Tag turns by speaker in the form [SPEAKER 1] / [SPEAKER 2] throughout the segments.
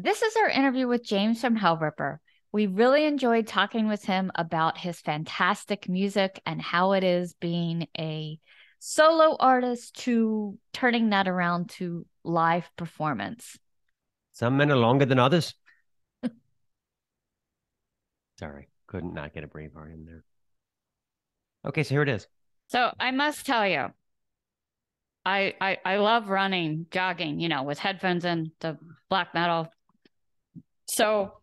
[SPEAKER 1] This is our interview with James from Hellripper. We really enjoyed talking with him about his fantastic music and how it is being a solo artist to turning that around to live performance.
[SPEAKER 2] Some men are longer than others. Sorry, couldn't not get a Braveheart in there. Okay, so here it is.
[SPEAKER 1] So I must tell you, I love running, jogging, with headphones in, the black metal. So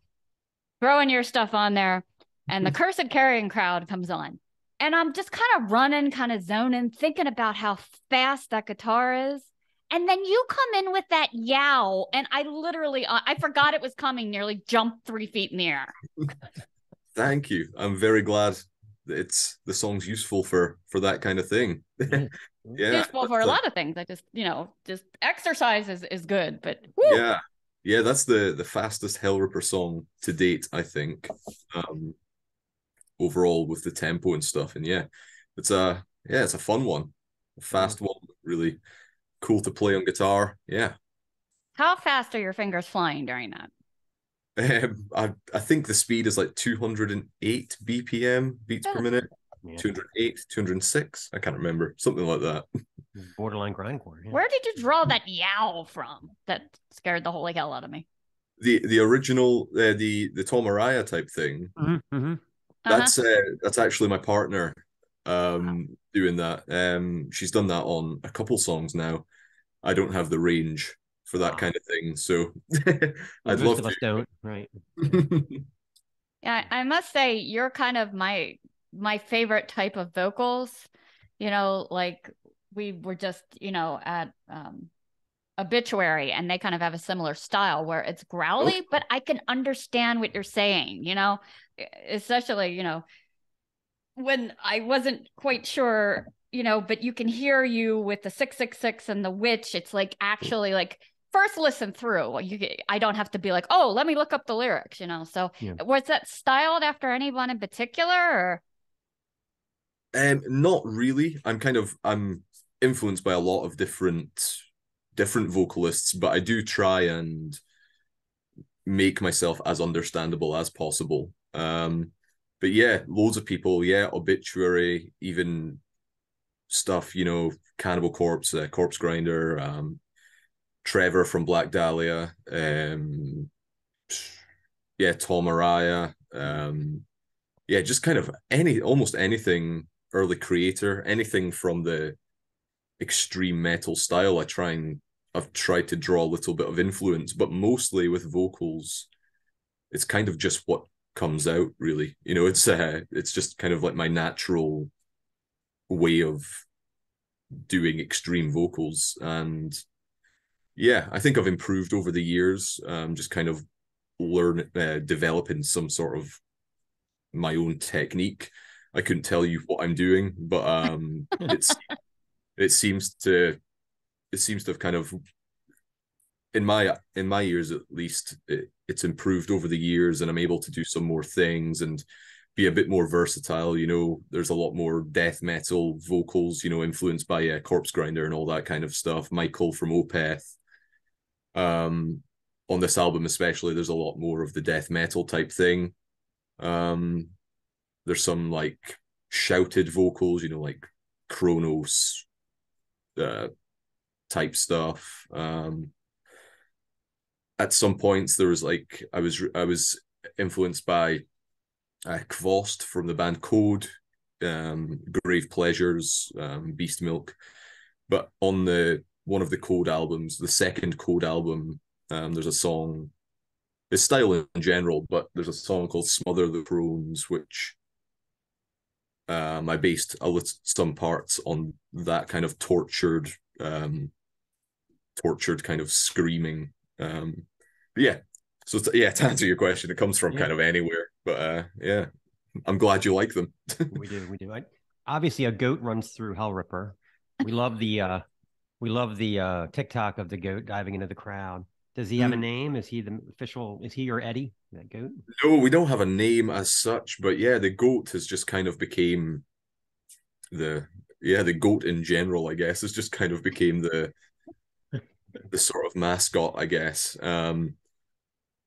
[SPEAKER 1] throwing your stuff on there, and the Cursed Carrion Crowd comes on. And I'm just kind of running, kind of zoning, thinking about how fast that guitar is. And then you come in with that yow, and I literally, I forgot it was coming, nearly jumped 3 feet in the air.
[SPEAKER 3] Thank you. I'm very glad that the song's useful for that kind of thing.
[SPEAKER 1] Yeah, useful for a lot of things. I just exercise is good, but woo.
[SPEAKER 3] Yeah, that's the fastest Hellripper song to date, I think. Overall with the tempo and stuff, and it's a fun one, a fast one, really cool to play on guitar. Yeah.
[SPEAKER 1] How fast are your fingers flying during that?
[SPEAKER 3] I think the speed is like 208 BPM, beats per minute. 208, 206. I can't remember. Something like that.
[SPEAKER 2] Borderline grindcore. Yeah.
[SPEAKER 1] Where did you draw that yow from? That scared the holy hell out of me.
[SPEAKER 3] The original, the Tom Araya type thing.
[SPEAKER 2] Mm-hmm, mm-hmm.
[SPEAKER 3] That's actually my partner doing that. She's done that on a couple songs now. I don't have the range for that kind of thing, so I'd love to. Most of us
[SPEAKER 2] don't, right?
[SPEAKER 1] Yeah, I must say you're kind of my favorite type of vocals. Like we were just at Obituary, and they kind of have a similar style where it's growly, but I can understand what you're saying, especially, when I wasn't quite sure, but you can hear you with the 666 and the witch. It's like actually like first listen through. I don't have to be like, oh, let me look up the lyrics, So was that styled after anyone in particular, or?
[SPEAKER 3] Not really. I'm influenced by a lot of different vocalists, but I do try and make myself as understandable as possible. But yeah, loads of people, Obituary, even stuff, Cannibal Corpse, Corpse Grinder, Trevor from Black Dahlia, Tom Araya, just kind of almost anything early Creator, anything from the extreme metal style. I've tried to draw a little bit of influence, but mostly with vocals, it's kind of just what comes out, really. It's just kind of like my natural way of doing extreme vocals. And I think I've improved over the years, just kind of developing some sort of my own technique. I couldn't tell you what I'm doing, but it seems to have kind of, in my ears at least, it's improved over the years, and I'm able to do some more things and be a bit more versatile. There's a lot more death metal vocals, influenced by Corpse Grinder and all that kind of stuff. Michael from Opeth. On this album especially, there's a lot more of the death metal type thing. There's some like shouted vocals, like Kronos type stuff. At some points there was like I was influenced by Kvost from the band Code, Grave Pleasures, Beast Milk. But on one of the Code albums, the second Code album, there's a song, it's style in general, but there's a song called Smother the Crones, which I based some parts on that kind of tortured kind of screaming. So to answer your question, it comes from kind of anywhere, but I'm glad you like them.
[SPEAKER 2] we do. Obviously, a goat runs through Hellripper. We love the TikTok of the goat diving into the crowd. Does he have a name? Is he the official? Is he your Eddie, that goat?
[SPEAKER 3] No, we don't have a name as such, but the goat has just kind of became the goat in general, I guess. Has just kind of became the sort of mascot, I guess.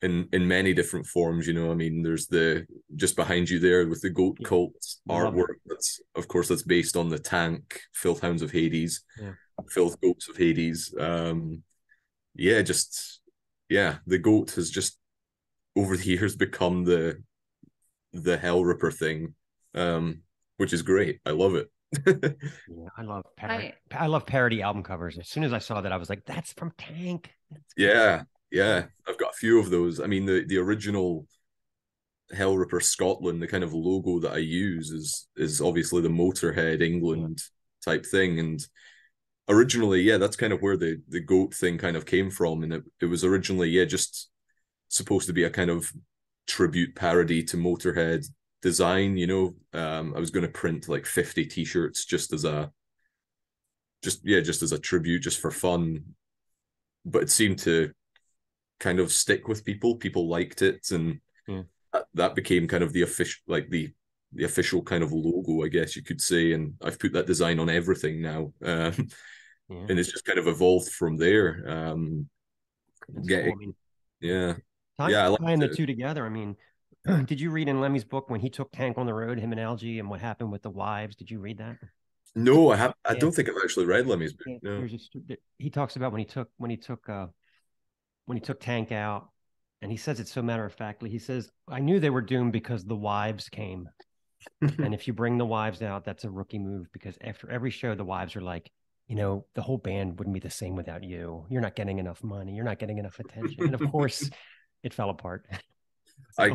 [SPEAKER 3] in many different forms. You know, I mean, there's the just behind you there with the goat cult artwork. That's, of course, that's based on the tank Filth Hounds of Hades, Filth Goats of Hades. The goat has just over the years become the Hellripper thing, which is great. I love it.
[SPEAKER 2] Yeah, I love parody album covers. As soon as I saw that, I was like, "That's from Tank."
[SPEAKER 3] Yeah, I've got a few of those. I mean, the original Hellripper Scotland, the kind of logo that I use is obviously the Motorhead England type thing, and originally, that's kind of where the goat thing kind of came from, and it was originally just supposed to be a kind of tribute parody to Motorhead design. You know, I was going to print like 50 t-shirts just as a tribute, just for fun, but it seemed to kind of stick with people. People liked it, and that became kind of the official, like the official kind of logo, I guess you could say. And I've put that design on everything now, and it's just kind of evolved from there.
[SPEAKER 2] Cool.
[SPEAKER 3] I like
[SPEAKER 2] tying the two together. I mean, did you read in Lemmy's book when he took Tank on the road, him and Algie, and what happened with the wives? Did you read that?
[SPEAKER 3] No, I have. I don't think I've actually read Lemmy's book. No.
[SPEAKER 2] He talks about when he took Tank out, and he says it so matter of factly. He says, "I knew they were doomed because the wives came, and if you bring the wives out, that's a rookie move, because after every show, the wives are like, you know, the whole band wouldn't be the same without you. You're not getting enough money. You're not getting enough attention." And of course, it fell apart.
[SPEAKER 3] So.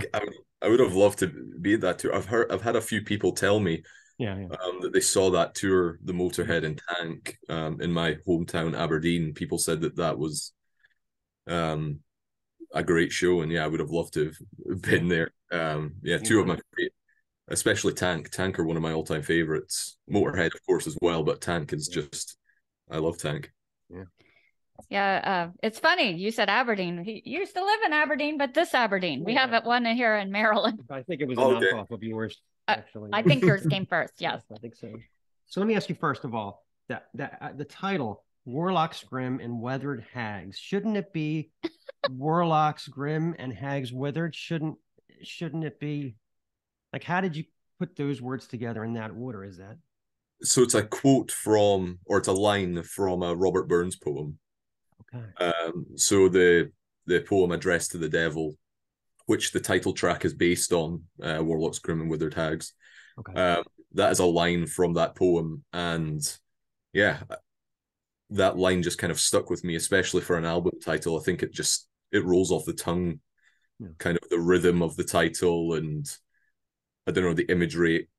[SPEAKER 3] I would have loved to be at that tour. I've had a few people tell me that they saw that tour, the Motorhead and Tank, in my hometown Aberdeen. People said that was a great show, and I would have loved to have been there. Two of my favorite, especially Tank are one of my all-time favorites. Motorhead, of course, as well, but Tank is just, I love Tank.
[SPEAKER 1] It's funny you said Aberdeen. He used to live in Aberdeen, but this Aberdeen, we have one here in Maryland.
[SPEAKER 2] I think it was a knockoff of yours, actually.
[SPEAKER 1] I think yours came first. Yes,
[SPEAKER 2] I think so. So let me ask you first of all, that the title, Warlocks Grim and Weathered Hags, shouldn't it be Warlocks Grim and Hags Withered? Shouldn't it be, like, how did you put those words together in that order? Is that?
[SPEAKER 3] So it's a quote from, or it's a line from a Robert Burns poem.
[SPEAKER 2] Okay.
[SPEAKER 3] So the poem Address to the Devil, which the title track is based on, Warlocks Grim and Withered Hags.
[SPEAKER 2] Okay.
[SPEAKER 3] That is a line from that poem, and that line just kind of stuck with me, especially for an album title. I think it rolls off the tongue, kind of the rhythm of the title, and I don't know, the imagery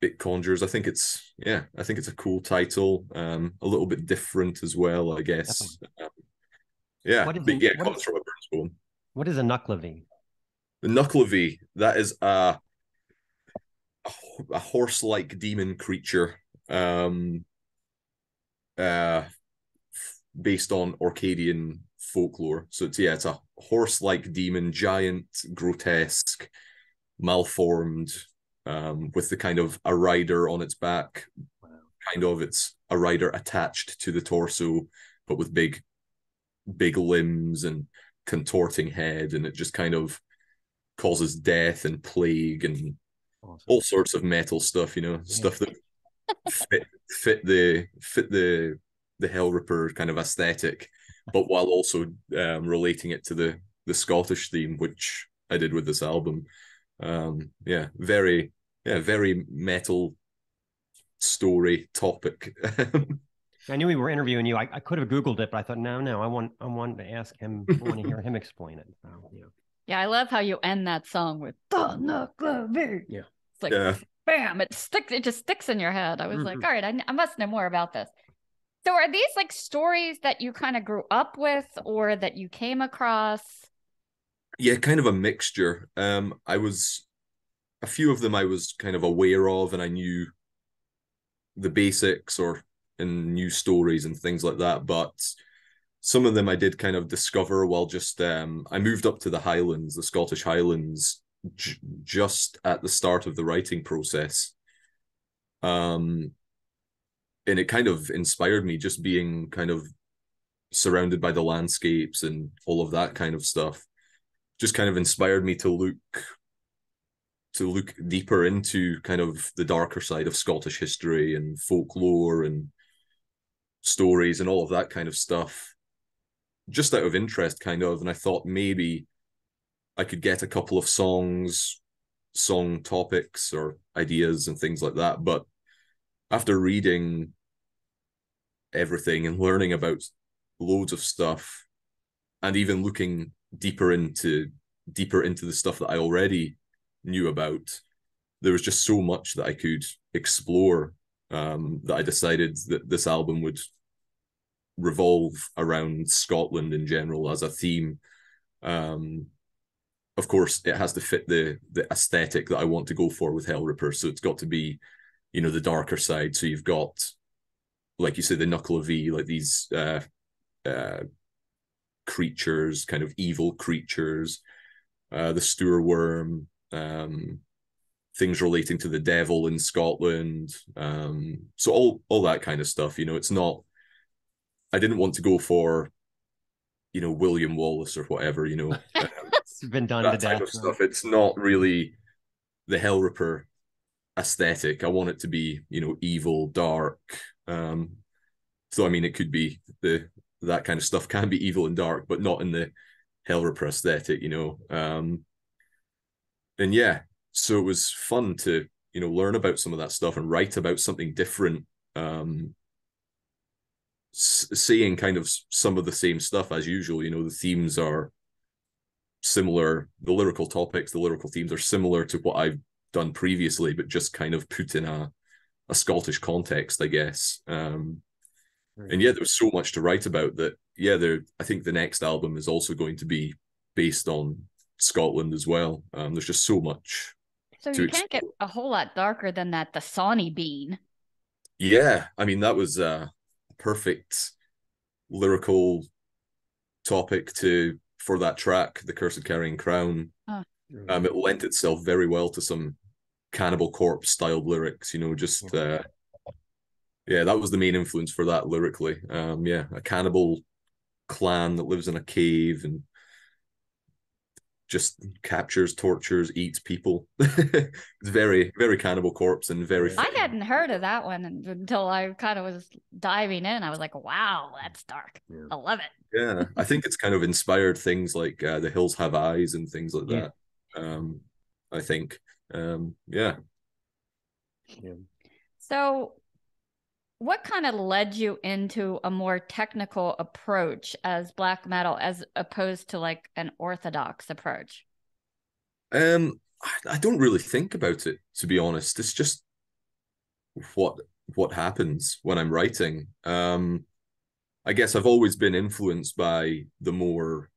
[SPEAKER 3] it conjures. I think it's a cool title, a little bit different as well, I guess. It comes from a Burns poem.
[SPEAKER 2] What is a Nucklevy?
[SPEAKER 3] The Nucklevy, that is a horse-like demon creature, based on Orcadian folklore. So it's a horse-like demon, giant, grotesque, malformed, with the kind of a rider on its back. Kind of, it's a rider attached to the torso, but with big limbs and contorting head, and it just kind of causes death and plague and all sorts of metal stuff, stuff that fit the Hellripper kind of aesthetic, but while also relating it to the Scottish theme, which I did with this album. Very metal story topic.
[SPEAKER 2] I knew we were interviewing you. I could have Googled it, but I thought, no, I want to ask him. I want to hear him explain it. So,
[SPEAKER 1] I love how you end that song with "The Nucklevy."
[SPEAKER 2] Yeah,
[SPEAKER 1] it's like bam, it just sticks in your head. I was like, all right, I must know more about this. So, are these like stories that you kind of grew up with, or that you came across?
[SPEAKER 3] Yeah, kind of a mixture. A few of them I was kind of aware of, and I knew the basics and new stories and things like that. But some of them I did kind of discover while just I moved up to the Highlands, the Scottish Highlands, just at the start of the writing process. And it kind of inspired me, just being kind of surrounded by the landscapes and all of that kind of stuff. just kind of inspired me to look deeper into kind of the darker side of Scottish history and folklore and stories and all of that kind of stuff, just out of interest, kind of. And I thought maybe I could get a couple of song topics or ideas and things like that. But after reading everything and learning about loads of stuff, and even looking deeper into the stuff that I already knew about, there was just so much that I could explore, that I decided that this album would revolve around Scotland in general as a theme. Of course, it has to fit the aesthetic that I want to go for with Hellripper. So it's got to be, the darker side. So you've got, like you say, the Knuckle of V, like these creatures, kind of evil creatures, the Stoorworm, things relating to the devil in Scotland. So all that kind of stuff. It's not. I didn't want to go for, William Wallace or whatever.
[SPEAKER 2] It's been done to death.
[SPEAKER 3] Type of stuff. It's not really the Hellripper aesthetic. I want it to be, evil, dark. So I mean, it could be that kind of stuff can be evil and dark, but not in the Hellripper aesthetic, And yeah, so it was fun to, learn about some of that stuff and write about something different. Seeing kind of some of the same stuff as usual. The themes are similar. The lyrical topics, the lyrical themes are similar to what I've done previously, but just kind of put in a Scottish context, I guess. And yeah, there was so much to write about that. Yeah, I think the next album is also going to be based on Scotland as well. There's just so much.
[SPEAKER 1] So you can't get a whole lot darker than that. The Sawney Bean.
[SPEAKER 3] Yeah, I mean, that was a perfect lyrical topic for that track, The Cursed Carrying Crown. It lent itself very well to some Cannibal Corpse styled lyrics, yeah, that was the main influence for that lyrically. Yeah, a cannibal clan that lives in a cave and just captures, tortures, eats people. It's very, very Cannibal Corpse and very.
[SPEAKER 1] I hadn't heard of that one until I kind of was diving in. I was like, wow, that's dark. Yeah. I love it.
[SPEAKER 3] Yeah, I think it's kind of inspired things like The Hills Have Eyes and things like that. I think. Yeah.
[SPEAKER 1] So what kind of led you into a more technical approach as black metal as opposed to like an orthodox approach?
[SPEAKER 3] I don't really think about it, to be honest. It's just what happens when I'm writing. I guess I've always been influenced by the more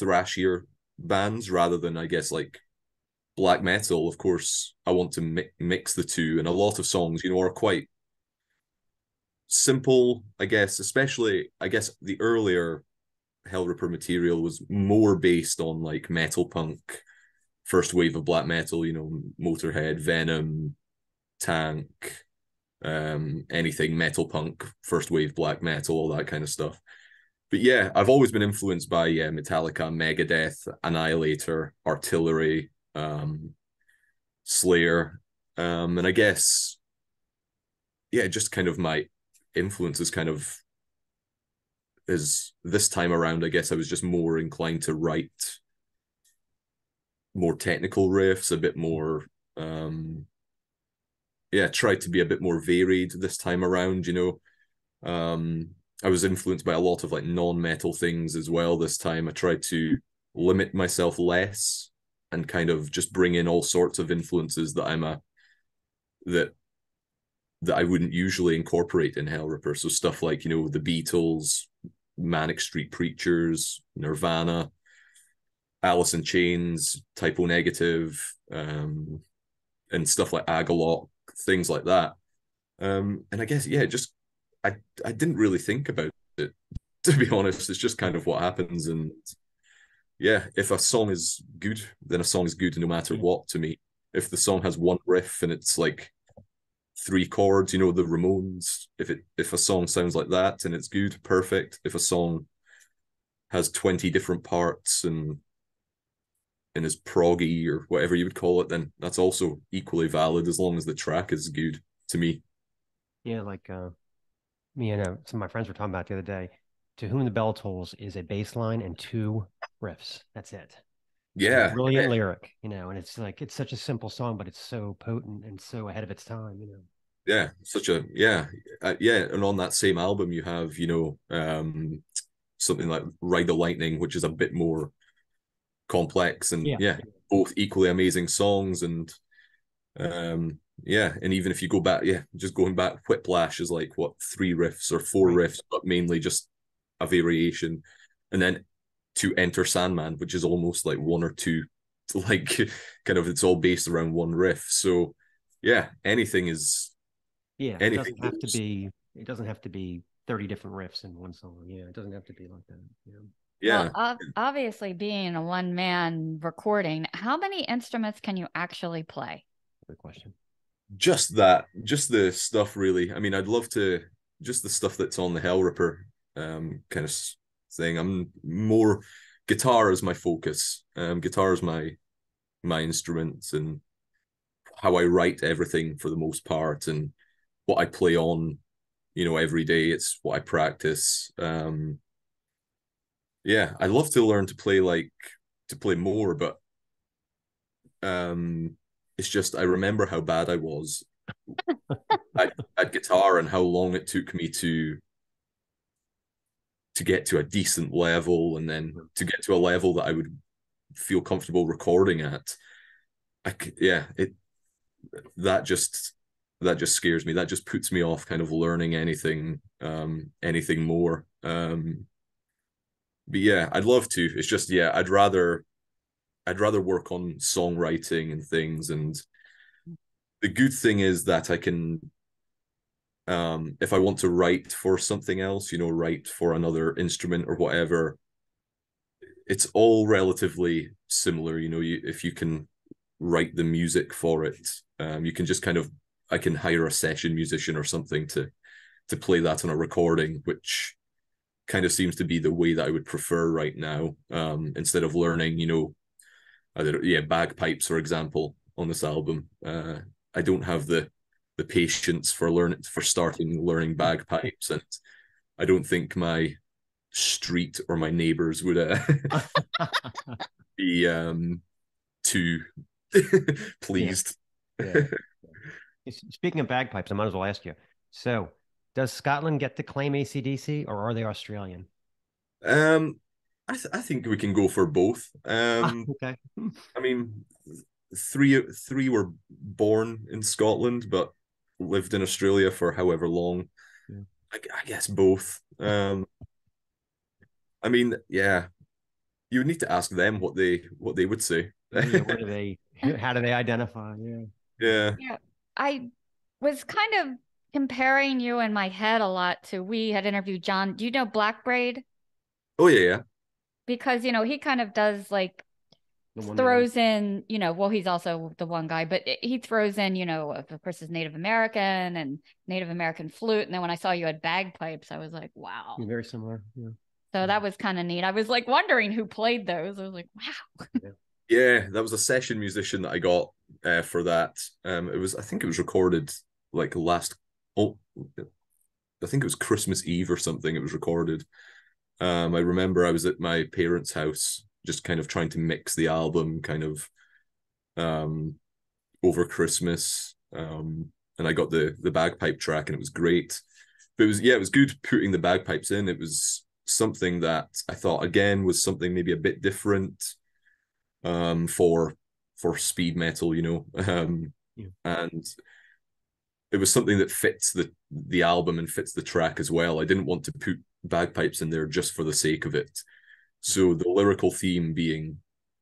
[SPEAKER 3] thrashier bands rather than, I guess, like black metal. Of course, I want to mix the two, and a lot of songs, are quite simple, I guess. Especially, I guess, the earlier Hellripper material was more based on like metal punk, first wave of black metal, Motorhead, Venom, Tank, anything metal punk, first wave black metal, all that kind of stuff. But yeah, I've always been influenced by Metallica, Megadeth, Annihilator, Artillery, Slayer, and I guess just kind of my influences kind of is this time around. I guess I was just more inclined to write more technical riffs, a bit more tried to be a bit more varied this time around. I was influenced by a lot of like non-metal things as well this time. I tried to limit myself less and kind of just bring in all sorts of influences that that I wouldn't usually incorporate in Hellripper. So stuff like, the Beatles, Manic Street Preachers, Nirvana, Alice in Chains, Typo Negative, and stuff like Agalloch, things like that. And I guess, just I didn't really think about it, to be honest. It's just kind of what happens. And yeah, if a song is good, then a song is good no matter what to me. If the song has one riff and it's like 3 chords, the Ramones, if a song sounds like that and it's good, perfect. If a song has 20 different parts and is proggy or whatever you would call it, then that's also equally valid as long as the track is good to me.
[SPEAKER 2] Yeah, like me and some of my friends were talking about the other day. To Whom the Bell Tolls is a bass line and two riffs. That's it.
[SPEAKER 3] Yeah.
[SPEAKER 2] Brilliant lyric, and it's like it's such a simple song, but it's so potent and so ahead of its time,
[SPEAKER 3] Yeah, such a yeah, yeah. And on that same album, you have something like Ride the Lightning, which is a bit more complex, and
[SPEAKER 2] Yeah.
[SPEAKER 3] yeah, both equally amazing songs. And yeah, and even if you go back, yeah, just going back, Whiplash is like what, 3 riffs or 4 riffs, but mainly just a variation. And then to Enter Sandman, which is almost like one or two, like kind of it's all based around one riff. So yeah, anything is
[SPEAKER 2] Yeah, it
[SPEAKER 3] anything
[SPEAKER 2] doesn't have to
[SPEAKER 3] goes.
[SPEAKER 2] be. It doesn't have to be 30 different riffs in one song. Yeah, it doesn't have to be like that. Yeah.
[SPEAKER 1] Well,
[SPEAKER 3] Yeah,
[SPEAKER 1] obviously, being a one-man recording, how many instruments can you actually play?
[SPEAKER 2] Good question.
[SPEAKER 3] just that, just the stuff really. I mean, I'd love to just the stuff that's on the Hellripper kind of thing. I'm more guitar is my focus. Guitar is my instrument and how I write everything for the most part, and what I play on, every day. It's what I practice. Yeah, I'd love to learn to play more, but it's just I remember how bad I was at guitar and how long it took me to get to a decent level, and then to get to a level that I would feel comfortable recording at. Yeah, that just that just scares me. That just puts me off kind of learning anything more. But yeah, I'd love to. It's just, yeah, I'd rather work on songwriting and things. And the good thing is that I can, if I want to write for something else, write for another instrument or whatever, it's all relatively similar. If you can write the music for it, you can just kind of, I can hire a session musician or something to play that on a recording, which kind of seems to be the way that I would prefer right now. Instead of learning, I don't know, yeah, bagpipes, for example, on this album. I don't have the patience for starting learning bagpipes, and I don't think my street or my neighbors would be too pleased.
[SPEAKER 2] Yeah. Speaking of bagpipes, I might as well ask you. So, does Scotland get to claim AC/DC, or are they Australian?
[SPEAKER 3] I think we can go for both.
[SPEAKER 2] Okay.
[SPEAKER 3] I mean, three were born in Scotland, but lived in Australia for however long.
[SPEAKER 2] Yeah.
[SPEAKER 3] I guess both. I mean, yeah, you would need to ask them what they would say.
[SPEAKER 2] Yeah, what do they? How do they identify? Yeah.
[SPEAKER 3] Yeah.
[SPEAKER 1] Yeah, I was kind of comparing you in my head a lot to, we had interviewed John. Do you know Black Braid?
[SPEAKER 3] Oh yeah.
[SPEAKER 1] Because, he kind of does like
[SPEAKER 2] The
[SPEAKER 1] throws in, well, he's also the one guy, but he throws in, of course, his Native American and Native American flute. And then when I saw you had bagpipes, I was like, wow.
[SPEAKER 2] Very similar. Yeah.
[SPEAKER 1] So that was kind of neat. I was like wondering who played those. I was like, wow.
[SPEAKER 3] Yeah, that was a session musician that I got for that. I think it was recorded like I think it was Christmas Eve or something. It was recorded. I remember I was at my parents' house, just kind of trying to mix the album, kind of over Christmas, and I got the bagpipe track, and it was great. But it was good putting the bagpipes in. It was something that I thought again was something maybe a bit different for speed metal,
[SPEAKER 2] Yeah.
[SPEAKER 3] and it was something that fits the album and fits the track as well. I didn't want to put bagpipes in there just for the sake of it. So the lyrical theme being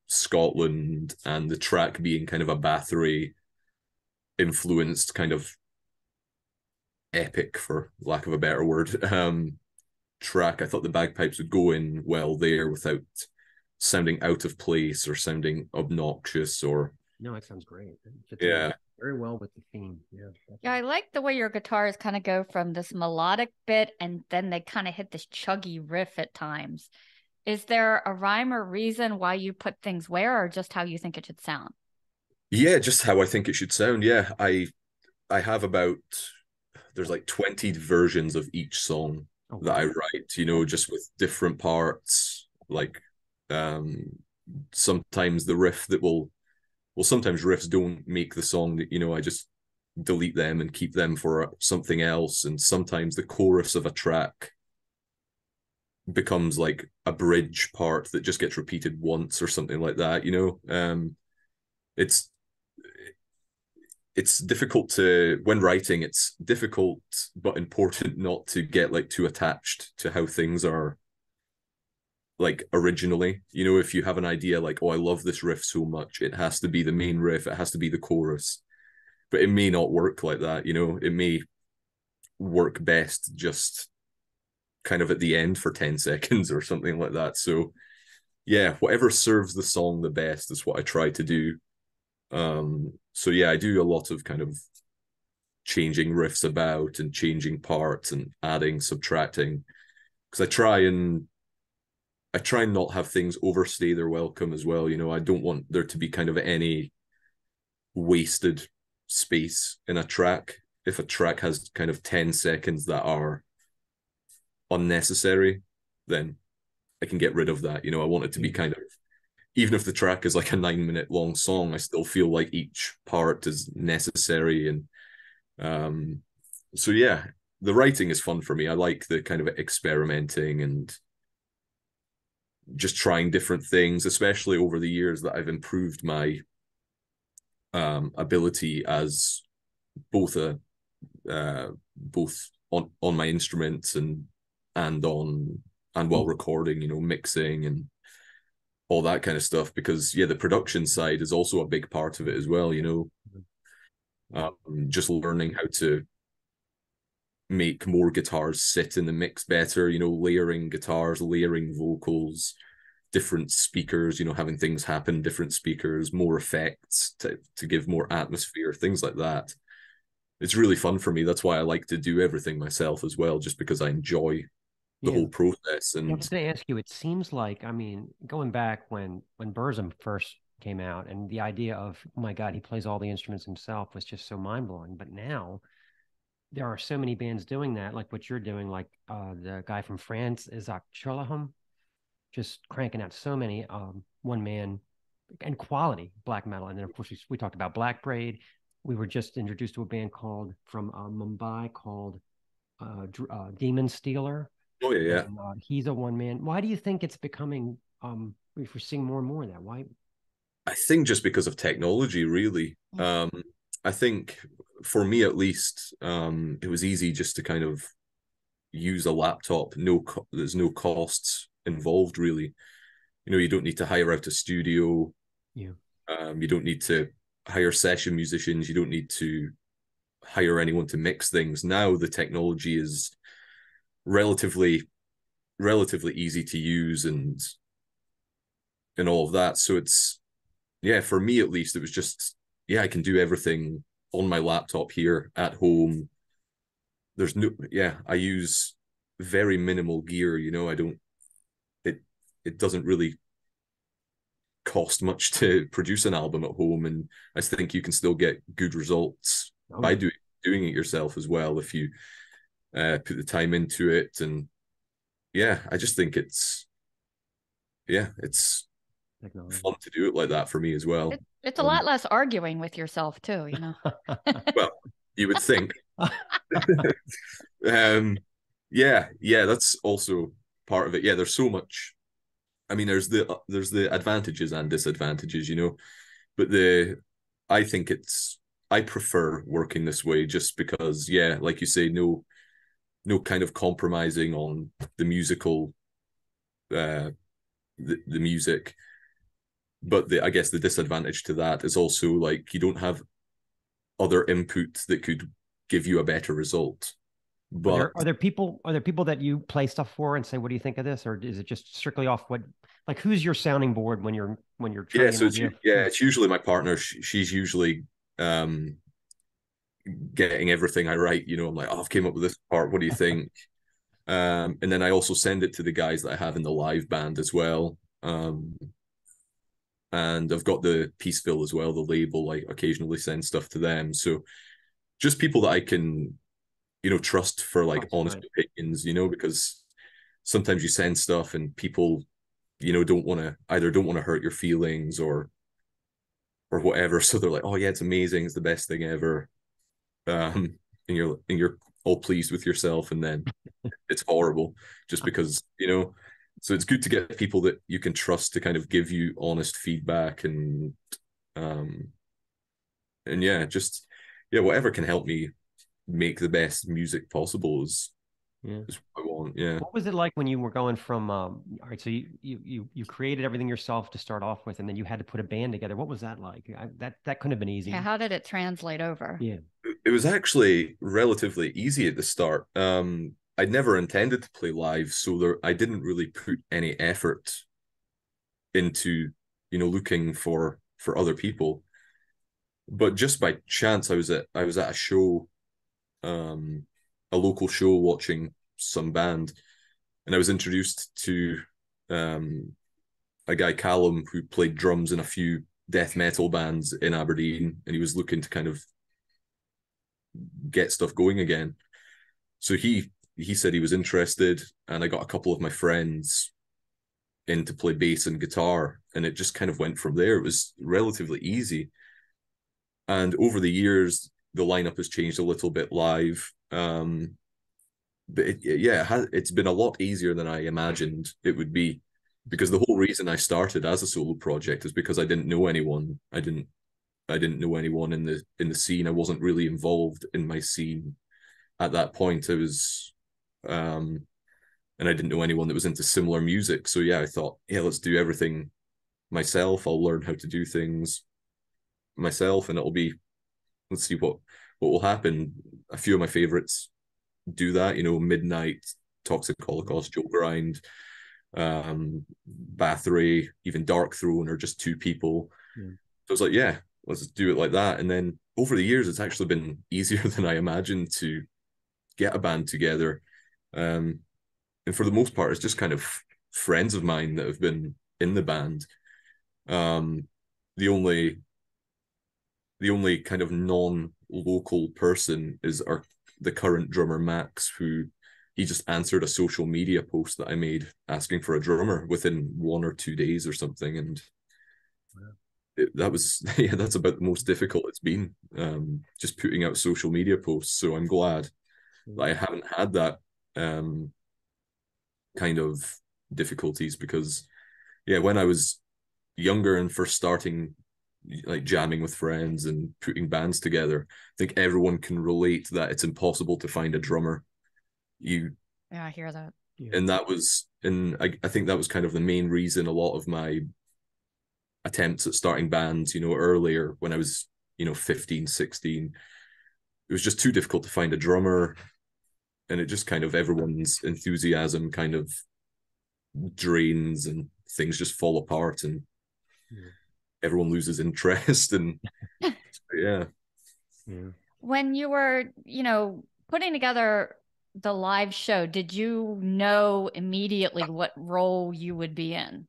[SPEAKER 3] Scotland and the track being kind of a Bathory influenced kind of epic, for lack of a better word, track. I thought the bagpipes would go in well there without sounding out of place or sounding obnoxious or.
[SPEAKER 2] No, it sounds great.
[SPEAKER 3] Yeah.
[SPEAKER 2] Very well with the theme. Yeah.
[SPEAKER 1] Yeah, I like the way your guitars kind of go from this melodic bit and then they kind of hit this chuggy riff at times. Is there a rhyme or reason why you put things where, or just how you think it should sound?
[SPEAKER 3] Yeah, just how I think it should sound. Yeah, I have about there's like 20 versions of each song that I write, you know, just with different parts. Like sometimes the riff that will sometimes riffs don't make the song that, you know, I just delete them and keep them for something else. And sometimes the chorus of a track becomes like a bridge part that just gets repeated once or something like that, you know. It's it's difficult to, when writing, it's difficult but important not to get like too attached to how things are like originally. You know, if you have an idea like, oh, I love this riff so much, it has to be the main riff, it has to be the chorus, but it may not work like that. You know, it may work best just kind of at the end for 10 seconds or something like that. So yeah, whatever serves the song the best is what I try to do. So yeah, I do a lot of kind of changing riffs about and changing parts and adding, subtracting, because I try and not have things overstay their welcome as well. You know, I don't want there to be kind of any wasted space in a track. If a track has kind of 10 seconds that are unnecessary, then I can get rid of that. You know, I want it to be kind of, even if the track is like a 9-minute long song, I still feel like each part is necessary. And so yeah, the writing is fun for me. I like the kind of experimenting and just trying different things, especially over the years that I've improved my ability as both a both on my instruments and on and while recording, you know, mixing and all that kind of stuff. Because yeah, the production side is also a big part of it as well. You know, just learning how to make more guitars sit in the mix better. You know, layering guitars, layering vocals, different speakers, you know, having things happen, different speakers, more effects to give more atmosphere, things like that. It's really fun for me. That's why I like to do everything myself as well, just because I enjoy the whole process. And
[SPEAKER 2] I was going to ask you, it seems like, I mean, going back when Burzum first came out and the idea of, oh my God, he plays all the instruments himself was just so mind-blowing. But now there are so many bands doing that, like what you're doing, like the guy from France, Isaac Cholahem, just cranking out so many one man and quality black metal. And then of course we talked about Black Braid. We were just introduced to a band called from Mumbai called Demon Stealer.
[SPEAKER 3] oh yeah,
[SPEAKER 2] and, he's a one man. Why do you think it's becoming? We're seeing more and more of that. Why?
[SPEAKER 3] I think just because of technology, really. I think for me at least, it was easy just to kind of use a laptop. There's no costs involved really. You know, you don't need to hire out a studio.
[SPEAKER 2] Yeah.
[SPEAKER 3] You don't need to hire session musicians. You don't need to hire anyone to mix things. Now the technology is relatively easy to use and all of that. So it's, yeah, for me at least, it was just, yeah, I can do everything on my laptop here at home. There's no, yeah, I use very minimal gear, you know. I don't, it doesn't really cost much to produce an album at home, and I think you can still get good results by doing it yourself as well if you put the time into it. And yeah, I just think it's fun to do it like that for me as well.
[SPEAKER 1] It's a lot less arguing with yourself too, you know.
[SPEAKER 3] Well, you would think. Yeah, that's also part of it. Yeah, there's so much. I mean, there's the advantages and disadvantages, you know, but I think I prefer working this way just because, yeah, like you say, no kind of compromising on the musical, the music. But I guess the disadvantage to that is also like you don't have other input that could give you a better result. But
[SPEAKER 2] are there people that you play stuff for and say, what do you think of this? Or is it just strictly off what, like, who's your sounding board when you're trying?
[SPEAKER 3] It's usually my partner. She's usually getting everything I write. You know, I'm like, oh, I've came up with this part. What do you think? And then I also send it to the guys that I have in the live band as well. And I've got the Peaceville as well, the label. I occasionally send stuff to them. So just people that I can, trust for like honest opinions, because sometimes you send stuff and people, don't want to hurt your feelings or whatever. So they're like, oh yeah, it's amazing, it's the best thing ever. And you're all pleased with yourself, and then it's horrible just because, so it's good to get people that you can trust to kind of give you honest feedback and whatever can help me make the best music possible is what I want. Yeah.
[SPEAKER 2] What was it like when you were going from all right, so you created everything yourself to start off with, and then you had to put a band together. What was that like? That couldn't have been easy.
[SPEAKER 1] Yeah, how did it translate over?
[SPEAKER 2] Yeah.
[SPEAKER 3] It was actually relatively easy at the start. I'd never intended to play live, so I didn't really put any effort into, looking for other people. But just by chance, I was at a show, a local show, watching some band, and I was introduced to a guy, Callum, who played drums in a few death metal bands in Aberdeen, and he was looking to kind of get stuff going again. So he said he was interested, and I got a couple of my friends in to play bass and guitar, and it just kind of went from there. It was relatively easy. And over the years, the lineup has changed a little bit live. But it's been a lot easier than I imagined it would be, because the whole reason I started as a solo project is because I didn't know anyone. I didn't know anyone in the scene. I wasn't really involved in my scene at that point. I was, and I didn't know anyone that was into similar music. So yeah, I thought, yeah, let's do everything myself. I'll learn how to do things myself, and let's see what will happen. A few of my favorites do that, Midnight, Toxic Holocaust, Joe Grind, Bathory, even Dark Throne are just two people. So I was like, yeah, let's do it like that. And then over the years, it's actually been easier than I imagined to get a band together. And for the most part, it's just kind of friends of mine that have been in the band. The only kind of non-local person is the current drummer, Max, who he just answered a social media post that I made asking for a drummer within 1 or 2 days or something. And that's about the most difficult it's been, just putting out social media posts. So I'm glad that I haven't had that kind of difficulties, because when I was younger and first starting, like jamming with friends and putting bands together, I think everyone can relate that it's impossible to find a drummer.
[SPEAKER 1] I hear that.
[SPEAKER 3] And I think that was kind of the main reason a lot of my attempts at starting bands, earlier when I was, 15, 16, it was just too difficult to find a drummer, and it just kind of, everyone's enthusiasm kind of drains and things just fall apart, and everyone loses interest. And yeah.
[SPEAKER 1] When you were, putting together the live show, did you know immediately what role you would be in?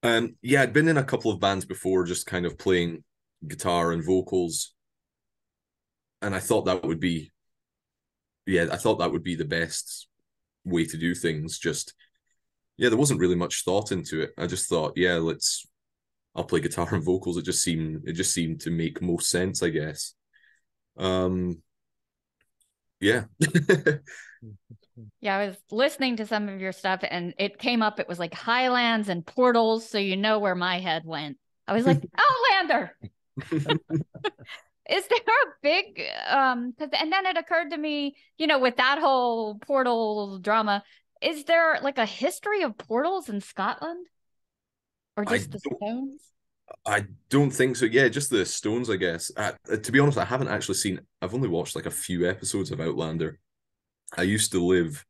[SPEAKER 3] I'd been in a couple of bands before, just kind of playing guitar and vocals, and I thought that would be the best way to do things. Just there wasn't really much thought into it. I just thought, I'll play guitar and vocals. It just seemed to make most sense, I guess. Yeah.
[SPEAKER 1] Yeah, I was listening to some of your stuff, and it came up. It was like Highlands and Portals, so you know where my head went. I was like, Outlander. Is there a big and then it occurred to me, with that whole portal drama, is there like a history of portals in Scotland? Or just the stones?
[SPEAKER 3] I don't think so. Yeah, just the stones, I guess. To be honest, I haven't actually seen. I've only watched like a few episodes of Outlander. I used to live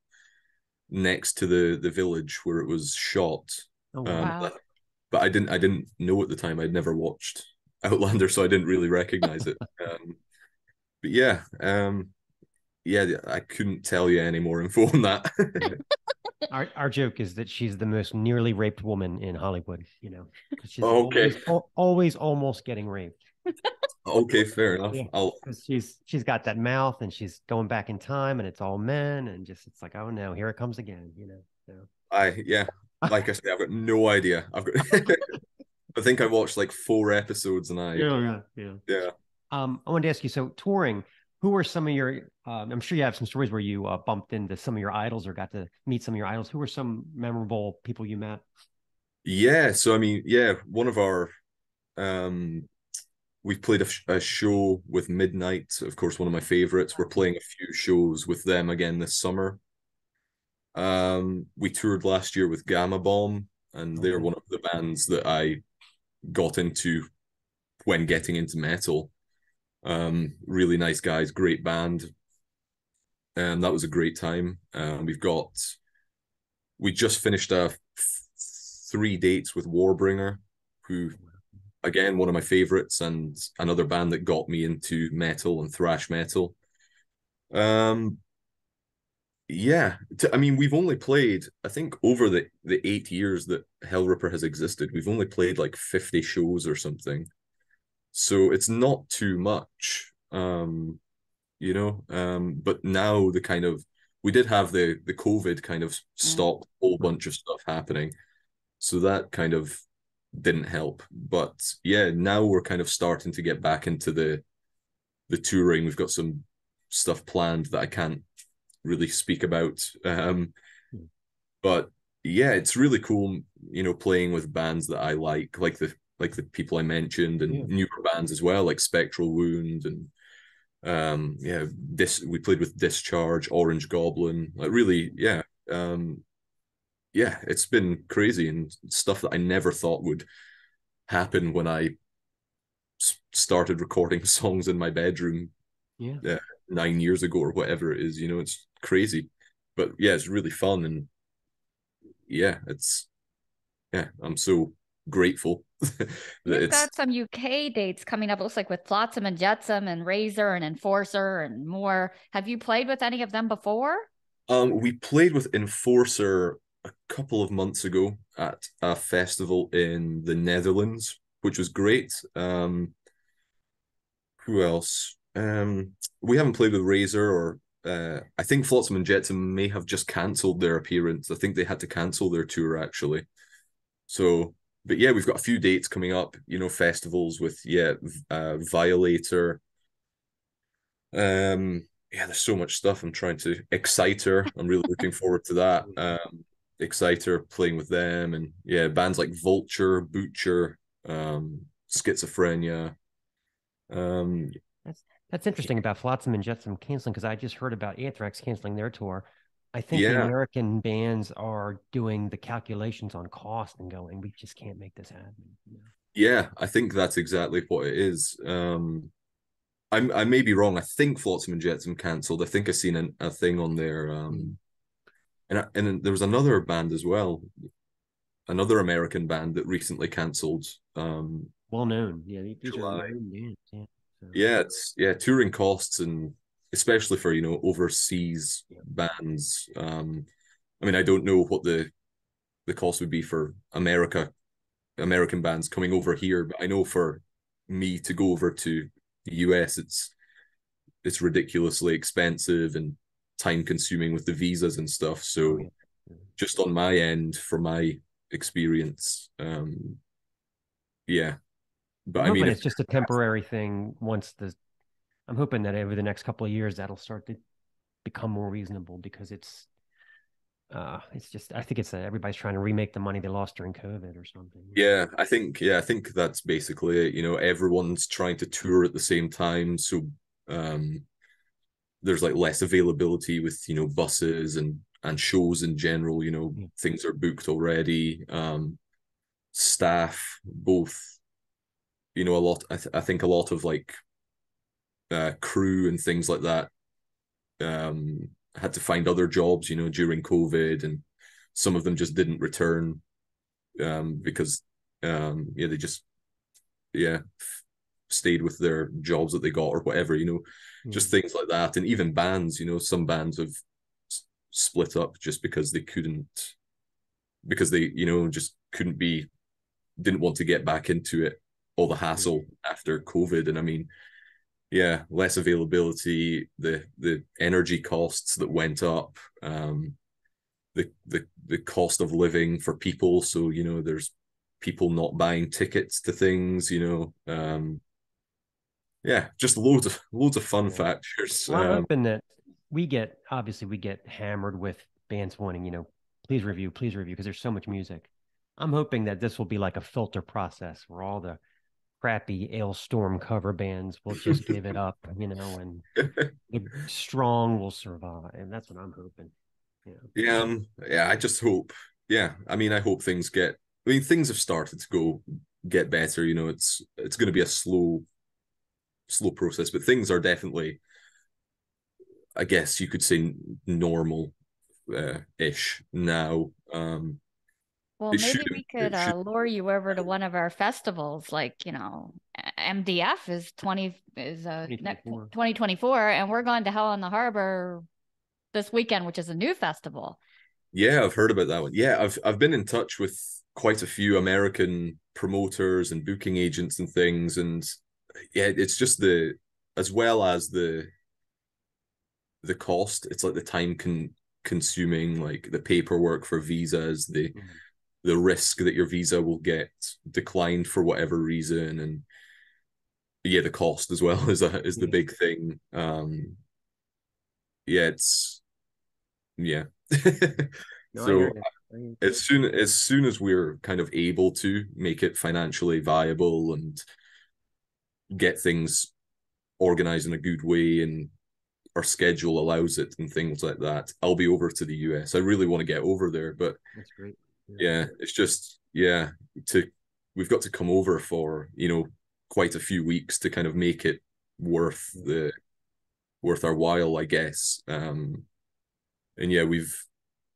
[SPEAKER 3] next to the village where it was shot.
[SPEAKER 2] Oh, wow.
[SPEAKER 3] But I didn't know at the time. I'd never watched Outlander, so I didn't really recognize it. But yeah, yeah, I couldn't tell you any more info on that.
[SPEAKER 2] Our joke is that she's the most nearly raped woman in Hollywood, you know, because she's
[SPEAKER 3] Okay.
[SPEAKER 2] always almost getting raped.
[SPEAKER 3] Okay, fair enough.
[SPEAKER 2] Yeah,
[SPEAKER 3] I'll
[SPEAKER 2] because she's got that mouth and she's going back in time and it's all men and just it's like, oh no, here it comes again, you know. So.
[SPEAKER 3] yeah, like I say, I've got no idea. I've got I think I watched like 4 episodes and
[SPEAKER 2] Yeah.
[SPEAKER 3] yeah.
[SPEAKER 2] I wanted to ask you, so touring, who are some of your I'm sure you have some stories where you bumped into some of your idols or got to meet some of your idols. Who are some memorable people you met?
[SPEAKER 3] Yeah, so I mean, yeah, one of our um we've played a show with Midnight, of course, one of my favorites. We're playing a few shows with them again this summer. We toured last year with Gamma Bomb, and they're
[SPEAKER 2] Okay.
[SPEAKER 3] one of the bands that I got into when getting into metal. Really nice guys, great band. That was a great time. We just finished 3 dates with Warbringer, who again one of my favorites and another band that got me into metal and thrash metal. Um, yeah, I mean we've only played, I think over the 8 years that Hellripper has existed, we've only played like 50 shows or something. So it's not too much. But now the kind of we did have the COVID kind of
[SPEAKER 1] Mm.
[SPEAKER 3] stopped a whole bunch of stuff happening. So that kind of didn't help. But yeah, now we're kind of starting to get back into the touring. We've got some stuff planned that I can't really speak about. But yeah, it's really cool, playing with bands that I like the people I mentioned, and newer bands as well, like Spectral Wound and yeah, this we played with Discharge, Orange Goblin. Like really, yeah. Yeah, it's been crazy and stuff that I never thought would happen when I started recording songs in my bedroom
[SPEAKER 2] Yeah.
[SPEAKER 3] 9 years ago or whatever it is. It's crazy, but yeah, it's really fun and yeah, I'm so grateful that
[SPEAKER 1] You've
[SPEAKER 3] it's.
[SPEAKER 1] got some UK dates coming up. It looks like with Flotsam and Jetsam and Razor and Enforcer and more. Have you played with any of them before?
[SPEAKER 3] We played with Enforcer a couple of months ago at a festival in the Netherlands, which was great. Who else? We haven't played with Razor or I think Flotsam and Jetsam may have just cancelled their appearance. I think they had to cancel their tour actually. So, but yeah, we've got a few dates coming up. Festivals with Violator. Yeah, there's so much stuff. I'm trying to Exciter. I'm really looking forward to that. Exciter playing with them, and yeah, bands like Vulture, Butcher, Schizophrenia. Um,
[SPEAKER 2] That's interesting about Flotsam and Jetsam canceling because I just heard about Anthrax canceling their tour. I think the
[SPEAKER 3] yeah,
[SPEAKER 2] American bands are doing the calculations on cost and going, we just can't make this happen.
[SPEAKER 3] yeah, I think that's exactly what it is. I may be wrong. I think Flotsam and Jetsam cancelled. I think I seen a thing on there. And there was another band as well, another American band that recently cancelled.
[SPEAKER 2] Well known. Yeah, these are
[SPEAKER 3] July.
[SPEAKER 2] known bands. Yeah. So,
[SPEAKER 3] Yeah, it's touring costs and especially for overseas
[SPEAKER 2] yeah.
[SPEAKER 3] bands. I mean, I don't know what the cost would be for American bands coming over here, but I know for me to go over to the US, it's ridiculously expensive and time consuming with the visas and stuff.
[SPEAKER 2] Oh,
[SPEAKER 3] So
[SPEAKER 2] yeah.
[SPEAKER 3] just on my end, for my experience, yeah. But
[SPEAKER 2] I'm
[SPEAKER 3] I mean,
[SPEAKER 2] hoping
[SPEAKER 3] if
[SPEAKER 2] it's just a temporary thing I'm hoping that over the next couple of years that'll start to become more reasonable because it's just I think it's everybody's trying to remake the money they lost during COVID or something.
[SPEAKER 3] I think that's basically it. Everyone's trying to tour at the same time, so um, there's like less availability with buses and shows in general.
[SPEAKER 2] Yeah.
[SPEAKER 3] Things are booked already. Staff, both. A lot. I think a lot of like crew and things like that had to find other jobs. During COVID, and some of them just didn't return because yeah, they just yeah stayed with their jobs that they got or whatever, just things like that. And even bands, some bands have split up just because they couldn't, because they, just didn't want to get back into it, all the hassle after COVID. And I mean, yeah, less availability, the energy costs that went up, the cost of living for people. So, there's people not buying tickets to things, yeah, just loads of fun factors.
[SPEAKER 2] Well, I'm hoping that we get hammered with bands wanting, please review, because there's so much music. I'm hoping that this will be like a filter process where all the crappy Ailstorm cover bands will just give it up, and the strong will survive. And that's what I'm hoping.
[SPEAKER 3] Yeah, I just hope. Yeah, I mean, I hope things things have started to get better. It's going to be a slow process, but things are definitely, I guess you could say, normal ish now.
[SPEAKER 1] Well, maybe we could lure you over to one of our festivals, like, MDF is 2024, and we're going to Hell in the Harbor this weekend, which is a new festival.
[SPEAKER 3] Yeah, I've heard about that one. Yeah, I've been in touch with quite a few American promoters and booking agents and things, and yeah, it's just as well as the cost. It's like the time consuming, like the paperwork for visas, the risk that your visa will get declined for whatever reason, and yeah, the cost as well is the big thing. Yeah, it's so as soon as we're kind of able to make it financially viable and get things organized in a good way, and our schedule allows it and things like that, I'll be over to the US. I really want to get over there, but
[SPEAKER 2] that's great.
[SPEAKER 3] Yeah, it's just we've got to come over for quite a few weeks to kind of make it worth our while, I guess. And yeah,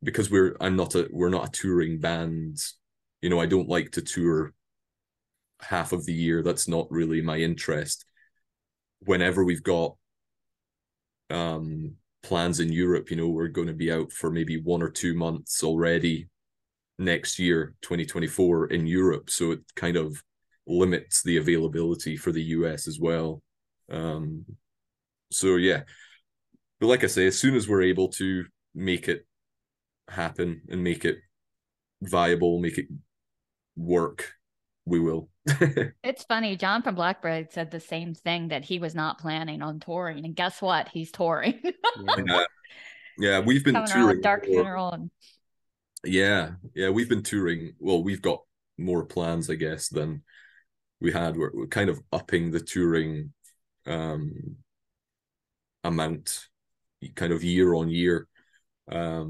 [SPEAKER 3] because we're not a touring band. I don't like to tour half of the year. That's not really my interest. Whenever we've got plans in Europe, we're going to be out for maybe 1 or 2 months already next year, 2024, in Europe. So it kind of limits the availability for the US as well. So yeah, but like I say, as soon as we're able to make it happen and make it viable, make it work, we will.
[SPEAKER 1] It's funny, John from Blackbird said the same thing, that he was not planning on touring, and guess what? He's touring.
[SPEAKER 3] Yeah, we've been touring
[SPEAKER 1] Dark Funeral and
[SPEAKER 3] yeah, we've been touring. Well, we've got more plans, I guess, than we had. We're kind of upping the touring amount kind of year on year. But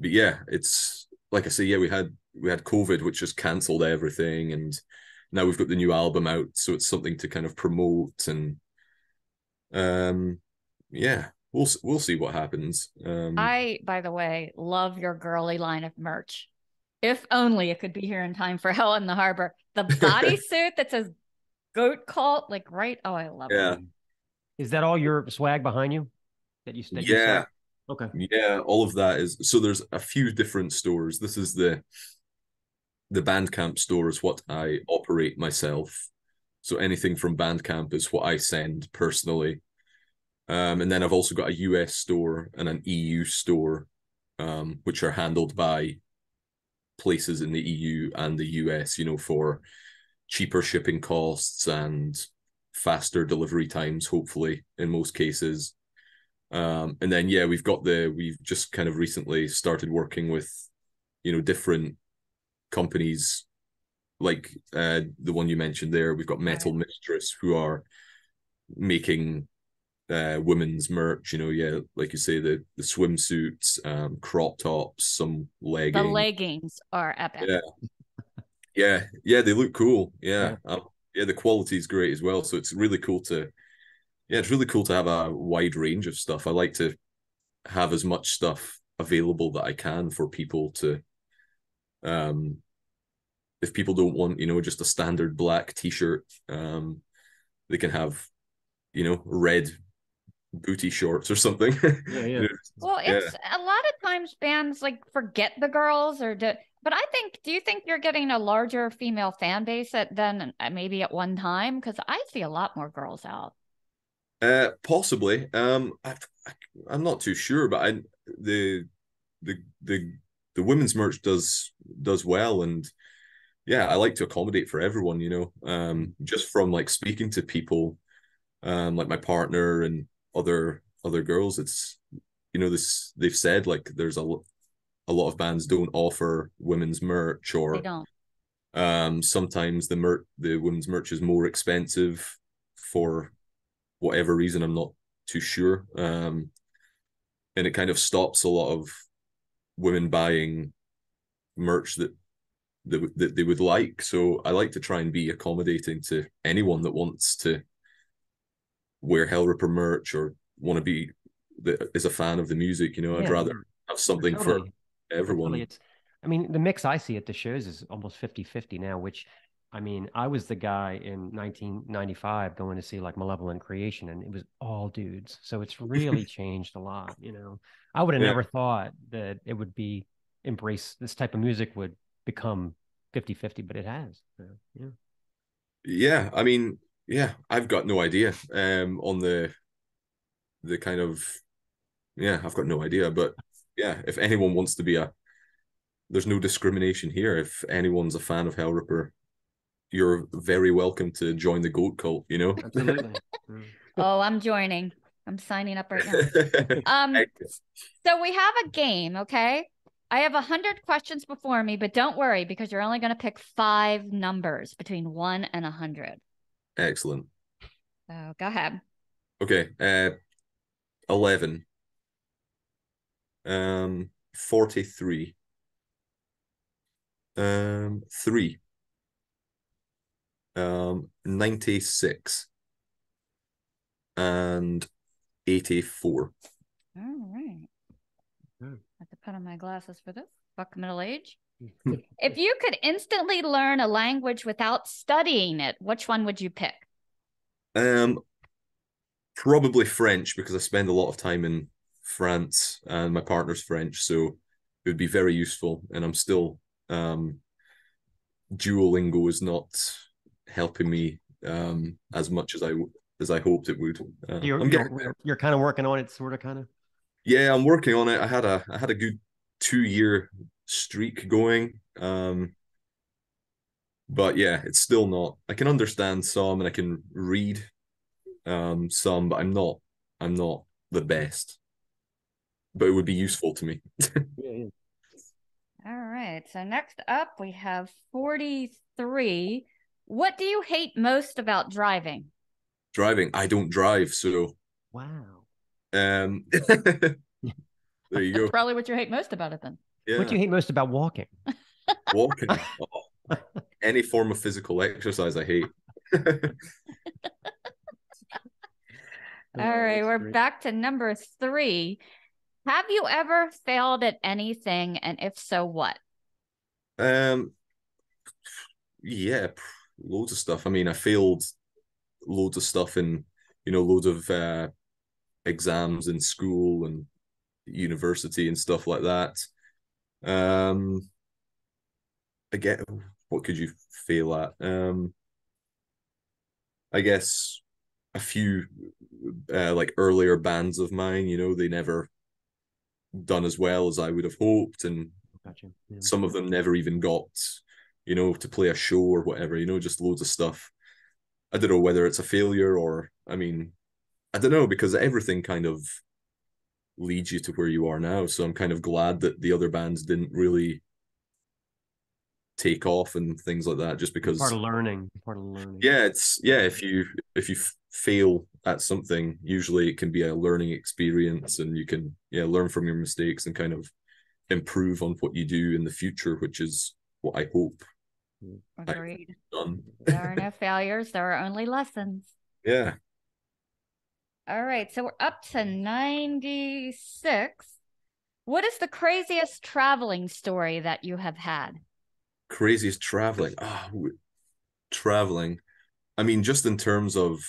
[SPEAKER 3] yeah, it's like I say, yeah, we had COVID, which just cancelled everything, and now we've got the new album out, so it's something to kind of promote, and yeah, we'll see what happens.
[SPEAKER 1] I, by the way, love your girly line of merch. If only it could be here in time for Hell in the Harbor. The bodysuit that says Goat Cult, like, right? Oh, I love it.
[SPEAKER 2] Is that all your swag behind you? You
[SPEAKER 3] sell?
[SPEAKER 2] Okay.
[SPEAKER 3] Yeah, all of that is. So there's a few different stores. This is the Bandcamp store is what I operate myself. So anything from Bandcamp is what I send personally. And then I've also got a US store and an EU store, which are handled by places in the EU and the US, for cheaper shipping costs and faster delivery times, hopefully, in most cases. And then, yeah, we've just kind of recently started working with, different companies like the one you mentioned there. We've got Metal Mistress, who are making women's merch, like you say, the swimsuits, crop tops, some leggings.
[SPEAKER 1] The leggings are epic.
[SPEAKER 3] Yeah, they look cool. Yeah, the quality is great as well. So it's really cool to have a wide range of stuff. I like to have as much stuff available that I can for people to, if people don't want, just a standard black t-shirt, they can have, red booty shorts or something.
[SPEAKER 2] Yeah.
[SPEAKER 1] Well,
[SPEAKER 3] Yeah.
[SPEAKER 1] it's a lot of times bands like forget the girls but I think, do you think you're getting a larger female fan base than maybe at one time? Because I see a lot more girls out.
[SPEAKER 3] Possibly. I'm not too sure, but the the the the women's merch does well, and yeah, I like to accommodate for everyone. Just from like speaking to people, like my partner and other girls, it's this they've said like there's a lot of bands don't offer women's merch,
[SPEAKER 1] They
[SPEAKER 3] or
[SPEAKER 1] don't.
[SPEAKER 3] sometimes the women's merch is more expensive for whatever reason. I'm not too sure. And it kind of stops a lot of women buying merch that they would like. So I like to try and be accommodating to anyone that wants to wear Hellripper merch or want to be that is a fan of the music. I'd rather have something for everyone.
[SPEAKER 2] Totally. I mean, the mix I see at the shows is almost 50-50 now, which, I mean, I was the guy in 1995 going to see like Malevolent Creation, and it was all dudes. So it's really changed a lot, I would have never thought that it would be this type of music would become 50-50, but it has. Yeah.
[SPEAKER 3] Yeah, I mean, yeah, I've got no idea on the kind of I've got no idea, but yeah, if anyone wants to be there's no discrimination here. If anyone's a fan of Hellripper, you're very welcome to join the goat cult,
[SPEAKER 2] Absolutely.
[SPEAKER 1] Oh, I'm joining. I'm signing up right now. So we have a game, okay? I have 100 questions before me, but don't worry because you're only going to pick 5 numbers between 1 and 100.
[SPEAKER 3] Excellent.
[SPEAKER 1] So go ahead.
[SPEAKER 3] Okay. 11. 43. 3. 96. And 84.
[SPEAKER 1] All right. I have to put on my glasses for this. Fuck middle age. If you could instantly learn a language without studying it, which one would you pick?
[SPEAKER 3] Probably French, because I spend a lot of time in France and my partner's French, so it would be very useful. And I'm still Duolingo is not helping me as much as I hoped it would.
[SPEAKER 2] You're kind of working on it, sort of, kind of.
[SPEAKER 3] Yeah, I'm working on it. I had a good 2-year streak going. But yeah, it's still not. I can understand some and I can read some, but I'm not the best. But it would be useful to me.
[SPEAKER 2] Yeah.
[SPEAKER 1] All right. So next up we have 43. What do you hate most about driving?
[SPEAKER 3] Driving. I don't drive, so
[SPEAKER 2] Wow.
[SPEAKER 3] there you go.
[SPEAKER 1] That's probably what you hate most about it then.
[SPEAKER 3] Yeah.
[SPEAKER 2] What do you hate most about walking?
[SPEAKER 3] Walking. Any form of physical exercise I hate.
[SPEAKER 1] All right, we're great. Back to number 3. Have you ever failed at anything, and if so, what?
[SPEAKER 3] Yeah, loads of stuff. I mean, I failed loads of stuff in, loads of exams in school and university and stuff like that. Again, what could you fail at? I guess a few like earlier bands of mine, they never done as well as I would have hoped, and some of them never even got, to play a show or whatever, just loads of stuff. I don't know whether it's a failure or, I mean, I don't know, because everything kind of leads you to where you are now. So I'm kind of glad that the other bands didn't really take off and things like that, just because
[SPEAKER 2] part of learning.
[SPEAKER 3] Yeah, if you fail at something, usually it can be a learning experience, and you can learn from your mistakes and kind of improve on what you do in the future, which is what I hope.
[SPEAKER 1] Agreed. There are no failures, there are only lessons.
[SPEAKER 3] Yeah.
[SPEAKER 1] All right, so we're up to 96. What is the craziest traveling story that you have had?
[SPEAKER 3] Craziest traveling. Traveling. I mean, just in terms of,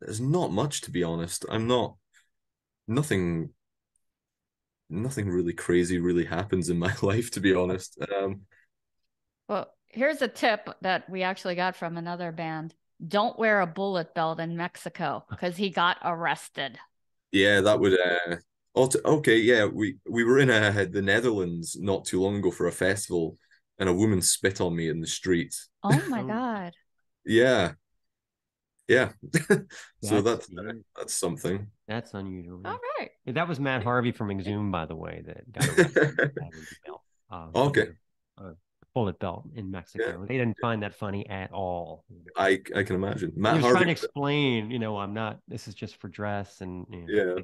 [SPEAKER 3] there's not much, to be honest. I'm not nothing nothing really crazy really happens in my life, to be honest.
[SPEAKER 1] Well, here's a tip that we actually got from another band. Don't wear a bullet belt in Mexico because he got arrested.
[SPEAKER 3] Yeah, that would. Okay, yeah, we were in the Netherlands not too long ago for a festival, and a woman spit on me in the street.
[SPEAKER 1] Oh my God.
[SPEAKER 3] Yeah, yeah. So
[SPEAKER 2] That's
[SPEAKER 3] that's something.
[SPEAKER 2] That's unusual.
[SPEAKER 1] All right.
[SPEAKER 2] Yeah, that was Matt Harvey from Exhumed, by the way, that got arrested for having the belt,
[SPEAKER 3] Okay,
[SPEAKER 2] a bullet belt in Mexico.
[SPEAKER 3] yeah,
[SPEAKER 2] They didn't find that funny at all.
[SPEAKER 3] I can imagine.
[SPEAKER 2] He
[SPEAKER 3] Matt
[SPEAKER 2] was trying
[SPEAKER 3] Harvey.
[SPEAKER 2] to explain, I'm not. This is just for dress, and
[SPEAKER 3] Yeah.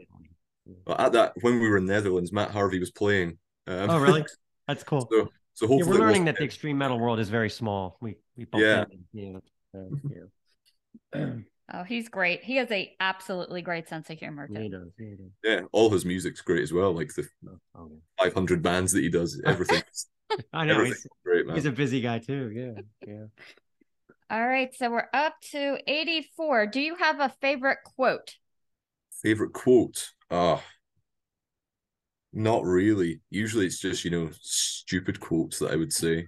[SPEAKER 3] Well, at that when we were in Netherlands, Matt Harvey was playing.
[SPEAKER 2] Oh, really? That's cool.
[SPEAKER 3] So
[SPEAKER 2] Yeah, we're
[SPEAKER 3] hopefully it
[SPEAKER 2] learning
[SPEAKER 3] wasn't
[SPEAKER 2] that the extreme metal world is very small. We bumped
[SPEAKER 3] Yeah.
[SPEAKER 2] into, yeah.
[SPEAKER 1] Oh, he's great. He has a absolutely great sense of humor
[SPEAKER 2] Yeah, he
[SPEAKER 1] too.
[SPEAKER 2] does. Yeah, he does.
[SPEAKER 3] Yeah, all his music's great as well. Like the
[SPEAKER 2] Oh, yeah.
[SPEAKER 3] 500 bands that he does, everything.
[SPEAKER 2] I know
[SPEAKER 3] Everything's great, man.
[SPEAKER 2] he's a busy guy too. Yeah, yeah.
[SPEAKER 1] All right, so we're up to 84. Do you have a favorite quote?
[SPEAKER 3] Favorite quote? Not really. Usually it's just, stupid quotes that I would say,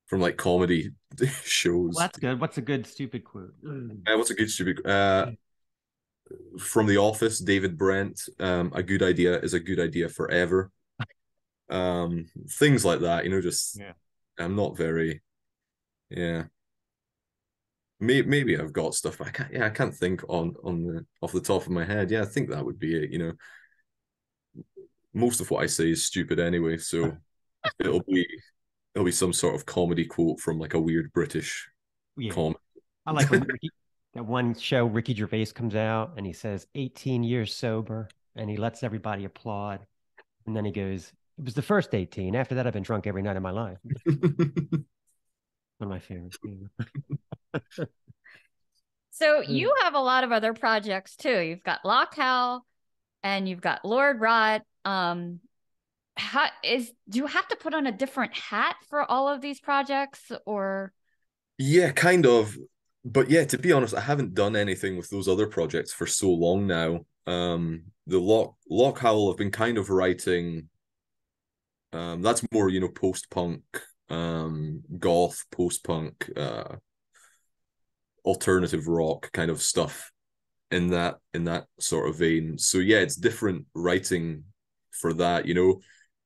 [SPEAKER 3] from like comedy shows.
[SPEAKER 2] Well, that's good. What's a good stupid quote?
[SPEAKER 3] What's a good stupid from The Office, David Brent, a good idea is a good idea forever. Things like that, just
[SPEAKER 2] Yeah.
[SPEAKER 3] I'm not very, yeah. Maybe I've got stuff, but I can't think off the top of my head. Yeah, I think that would be it. Most of what I say is stupid anyway, so it'll be some sort of comedy quote from like a weird British
[SPEAKER 2] Yeah. I like when that one show Ricky Gervais comes out and he says 18 years sober and he lets everybody applaud. And then he goes, it was the first 18. After that, I've been drunk every night of my life. One of my favorites.
[SPEAKER 1] So you have a lot of other projects too. You've got Lock Hell and you've got Lord Rot. Do you have to put on a different hat for all of these projects or?
[SPEAKER 3] Yeah, kind of. But yeah, to be honest, I haven't done anything with those other projects for so long now. The Lock Howl I've been kind of writing. That's more, post-punk, goth, post-punk, alternative rock kind of stuff in that sort of vein. So yeah, it's different writing for that.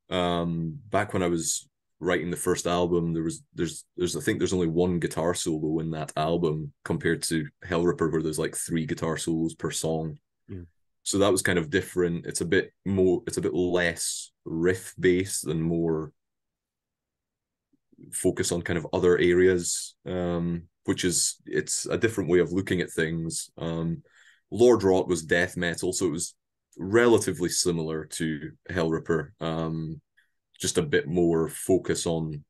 [SPEAKER 3] Back when I was writing the first album, there's I think there's only one guitar solo in that album compared to Hellripper where there's like 3 guitar solos per song.
[SPEAKER 2] Yeah.
[SPEAKER 3] So that was kind of different. It's a bit less riff based and more focus on kind of other areas, which it's a different way of looking at things. Lord Rot was death metal, so it was relatively similar to Hellripper, just a bit more focus on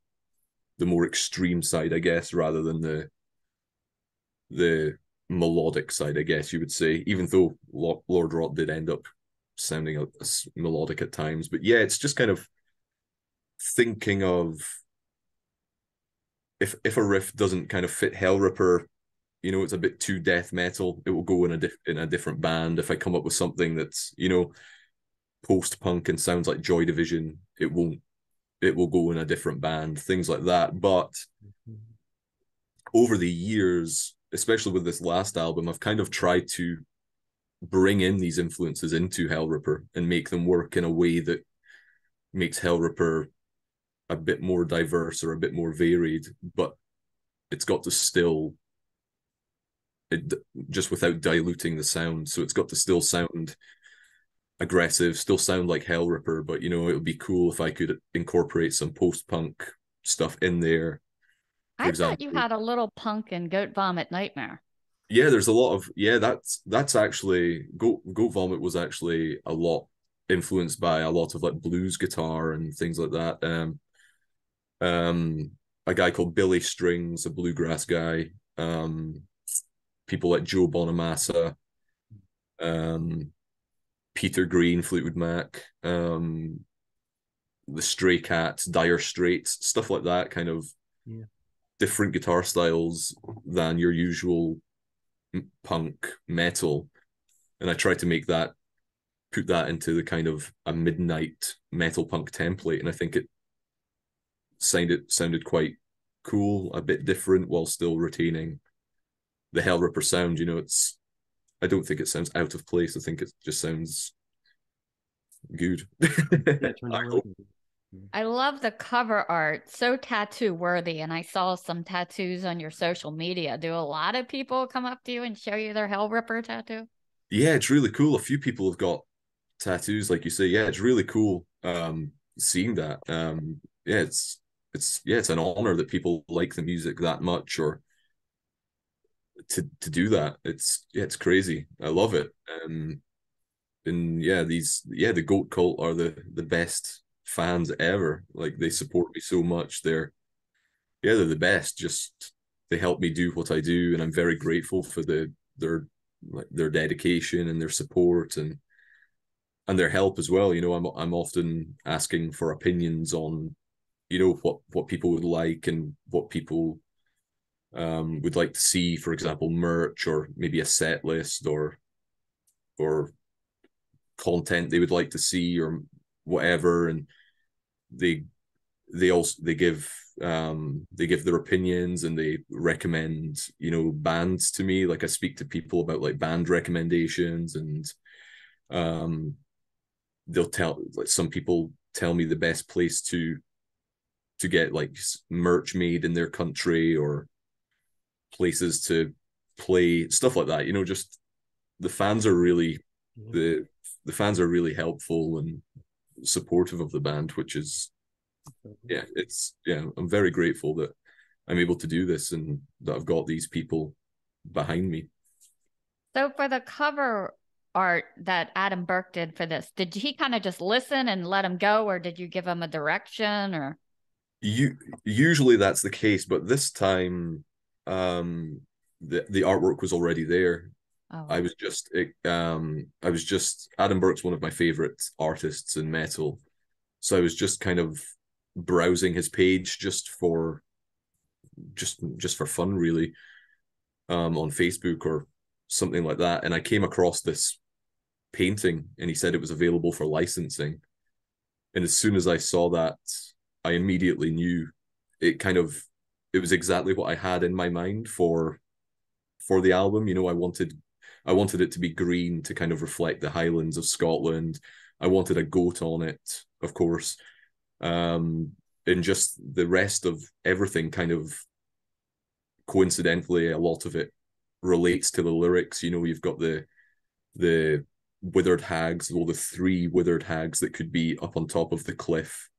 [SPEAKER 3] the more extreme side, I guess, rather than the melodic side, I guess you would say, even though Lord Rot did end up sounding melodic at times. But yeah, it's just kind of thinking of if a riff doesn't kind of fit Hellripper, it's a bit too death metal, it will go in a different band. If I come up with something that's, post-punk and sounds like Joy Division, it will go in a different band, things like that. But over the years, especially with this last album, I've kind of tried to bring in these influences into Hellripper and make them work in a way that makes Hellripper a bit more diverse or a bit more varied, but it's got to still just without diluting the sound. So it's got to still sound aggressive, still sound like Hellripper, but it would be cool if I could incorporate some post-punk stuff in there.
[SPEAKER 1] I thought you had a little punk and Goat Vomit Nightmare.
[SPEAKER 3] Yeah, there's a lot of that's actually Goat Vomit was actually a lot influenced by a lot of like blues guitar and things like that. A guy called Billy Strings, a bluegrass guy. People like Joe Bonamassa, Peter Green, Fleetwood Mac, the Stray Cats, Dire Straits, stuff like that. Kind of different guitar styles than your usual punk metal, and I tried to put that into the kind of a midnight metal punk template, and I think it sounded quite cool, a bit different, while still retaining the Hellripper sound. I don't think it sounds out of place. I think it just sounds good.
[SPEAKER 1] I love the cover art, so tattoo worthy. And I saw some tattoos on your social media. Do a lot of people come up to you and show you their Hellripper tattoo?
[SPEAKER 3] Yeah, it's really cool. A few people have got tattoos, like you say. Yeah, it's really cool seeing that. Yeah, it's an honor that people like the music that much, or to do that. It's crazy. I love it. And yeah, the Goat Cult are the best fans ever. Like, they support me so much. They're the best. Just, they help me do what I do, and I'm very grateful for their dedication and their support, and their help as well. I'm often asking for opinions on what people would like, and what people would like to see, for example, merch, or maybe a set list, or content they would like to see, or whatever. And they give their opinions, and they recommend bands to me. Like, I speak to people about like band recommendations, and they'll tell, like, some people tell me the best place to get like merch made in their country, or places to play, stuff like that. Just, the fans are really the fans are really helpful and supportive of the band, which is, I'm very grateful that I'm able to do this, and that I've got these people behind me.
[SPEAKER 1] So for the cover art that Adam Burke did for this, did he kind of just listen and let him go, or did you give him a direction? Or
[SPEAKER 3] Usually that's the case, but this time, the artwork was already there.
[SPEAKER 1] oh.
[SPEAKER 3] I was just Adam Burke's one of my favorite artists in metal, so I was just kind of browsing his page just for fun, really, on Facebook or something like that, and I came across this painting, and he said it was available for licensing. And as soon as I saw that, I immediately knew it was exactly what I had in my mind for the album. I wanted it to be green, to kind of reflect the Highlands of Scotland. I wanted a goat on it, of course. And just the rest of everything, kind of coincidentally, a lot of it relates to the lyrics. You've got the withered hags, well, the three withered hags that could be up on top of the cliff.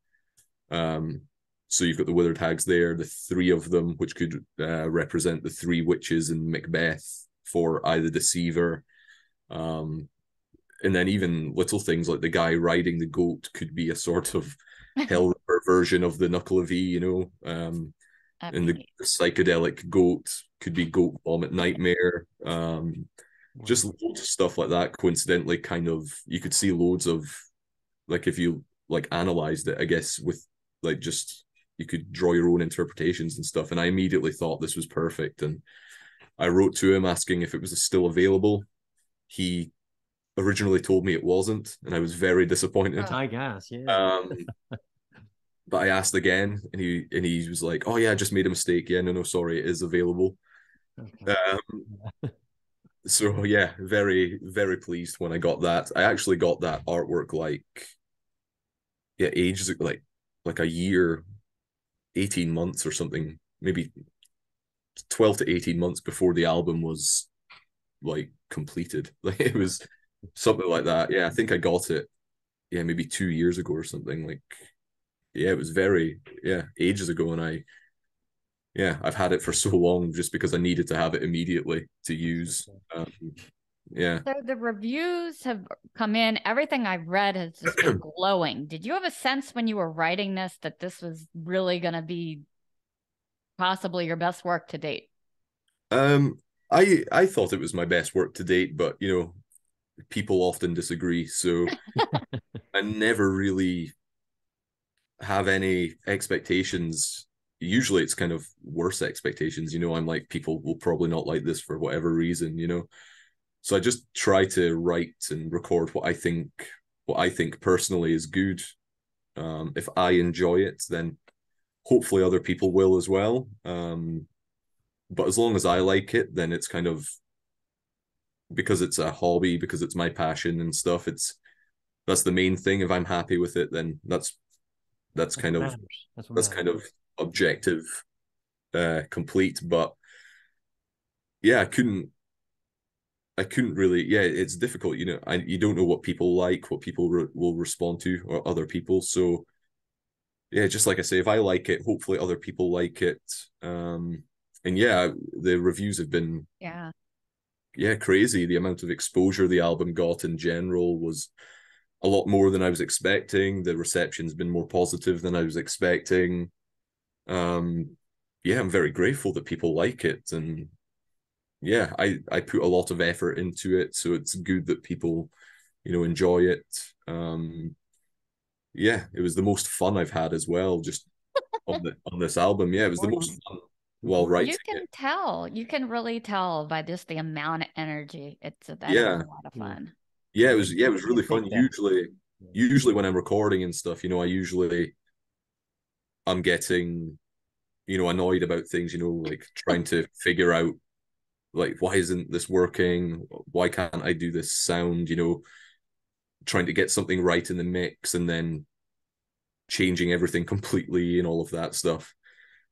[SPEAKER 3] So you've got the withered hags there, the three of them, which could represent the three witches in Macbeth, for Eye the Deceiver. And then even little things like the guy riding the goat could be a sort of Hellripper version of the Knuckle of E, and the psychedelic goat could be Goat Vomit Nightmare. Just loads of stuff like that. Coincidentally, kind of, you could see loads of, like, if you like analyzed it, I guess, with like, just, you could draw your own interpretations and stuff. And I immediately thought this was perfect. And I wrote to him asking if it was still available. He originally told me it wasn't, and I was very disappointed.
[SPEAKER 2] I guess, yeah.
[SPEAKER 3] But I asked again, and he was like, "Oh yeah, I just made a mistake. Yeah, no, sorry, it is available." Okay. So yeah, very, very pleased when I got that. I actually got that artwork ages ago, like a year, 18 months or something, maybe 12 to 18 months before the album was like completed. Like, it was something like that. Yeah, I think I got it, maybe 2 years ago or something. Like, it was ages ago, and I've had it for so long just because I needed to have it immediately to use.
[SPEAKER 1] So the reviews have come in. Everything I've read has just been glowing. Did you have a sense when you were writing this that this was really going to be possibly your best work to date?
[SPEAKER 3] I thought it was my best work to date, but people often disagree, so I never really have any expectations usually it's kind of worse expectations. You know, I'm like, people will probably not like this for whatever reason, you know. So I just try to write and record what I think personally is good. If I enjoy it, then hopefully other people will as well. But as long as I like it, then it's kind of, because it's a hobby, because it's my passion and stuff, that's the main thing. If I'm happy with it, then that's kind of that's kind of objective, complete. But yeah, I couldn't really. Yeah, it's difficult. You know, you don't know what people like, what people will respond to, or other people. So yeah, just like I say, if I like it, hopefully other people like it. And yeah, the reviews have been crazy. The amount of exposure the album got in general was a lot more than I was expecting. The reception's been more positive than I was expecting. Yeah, I'm very grateful that people like it, and yeah, I put a lot of effort into it, so it's good that people, you know, enjoy it. Yeah, it was the most fun I've had as well, just on this album. Yeah, it was the most fun while writing
[SPEAKER 1] You can
[SPEAKER 3] it.
[SPEAKER 1] tell. You can really tell by just the amount of energy. That is
[SPEAKER 3] Yeah,
[SPEAKER 1] a lot of fun.
[SPEAKER 3] yeah, it was really fun. Usually when I'm recording and stuff, you know, I'm getting, you know, annoyed about things, you know, like trying to figure out, like, why isn't this working? Why can't I do this sound? You know, trying to get something right in the mix and then changing everything completely and all of that stuff.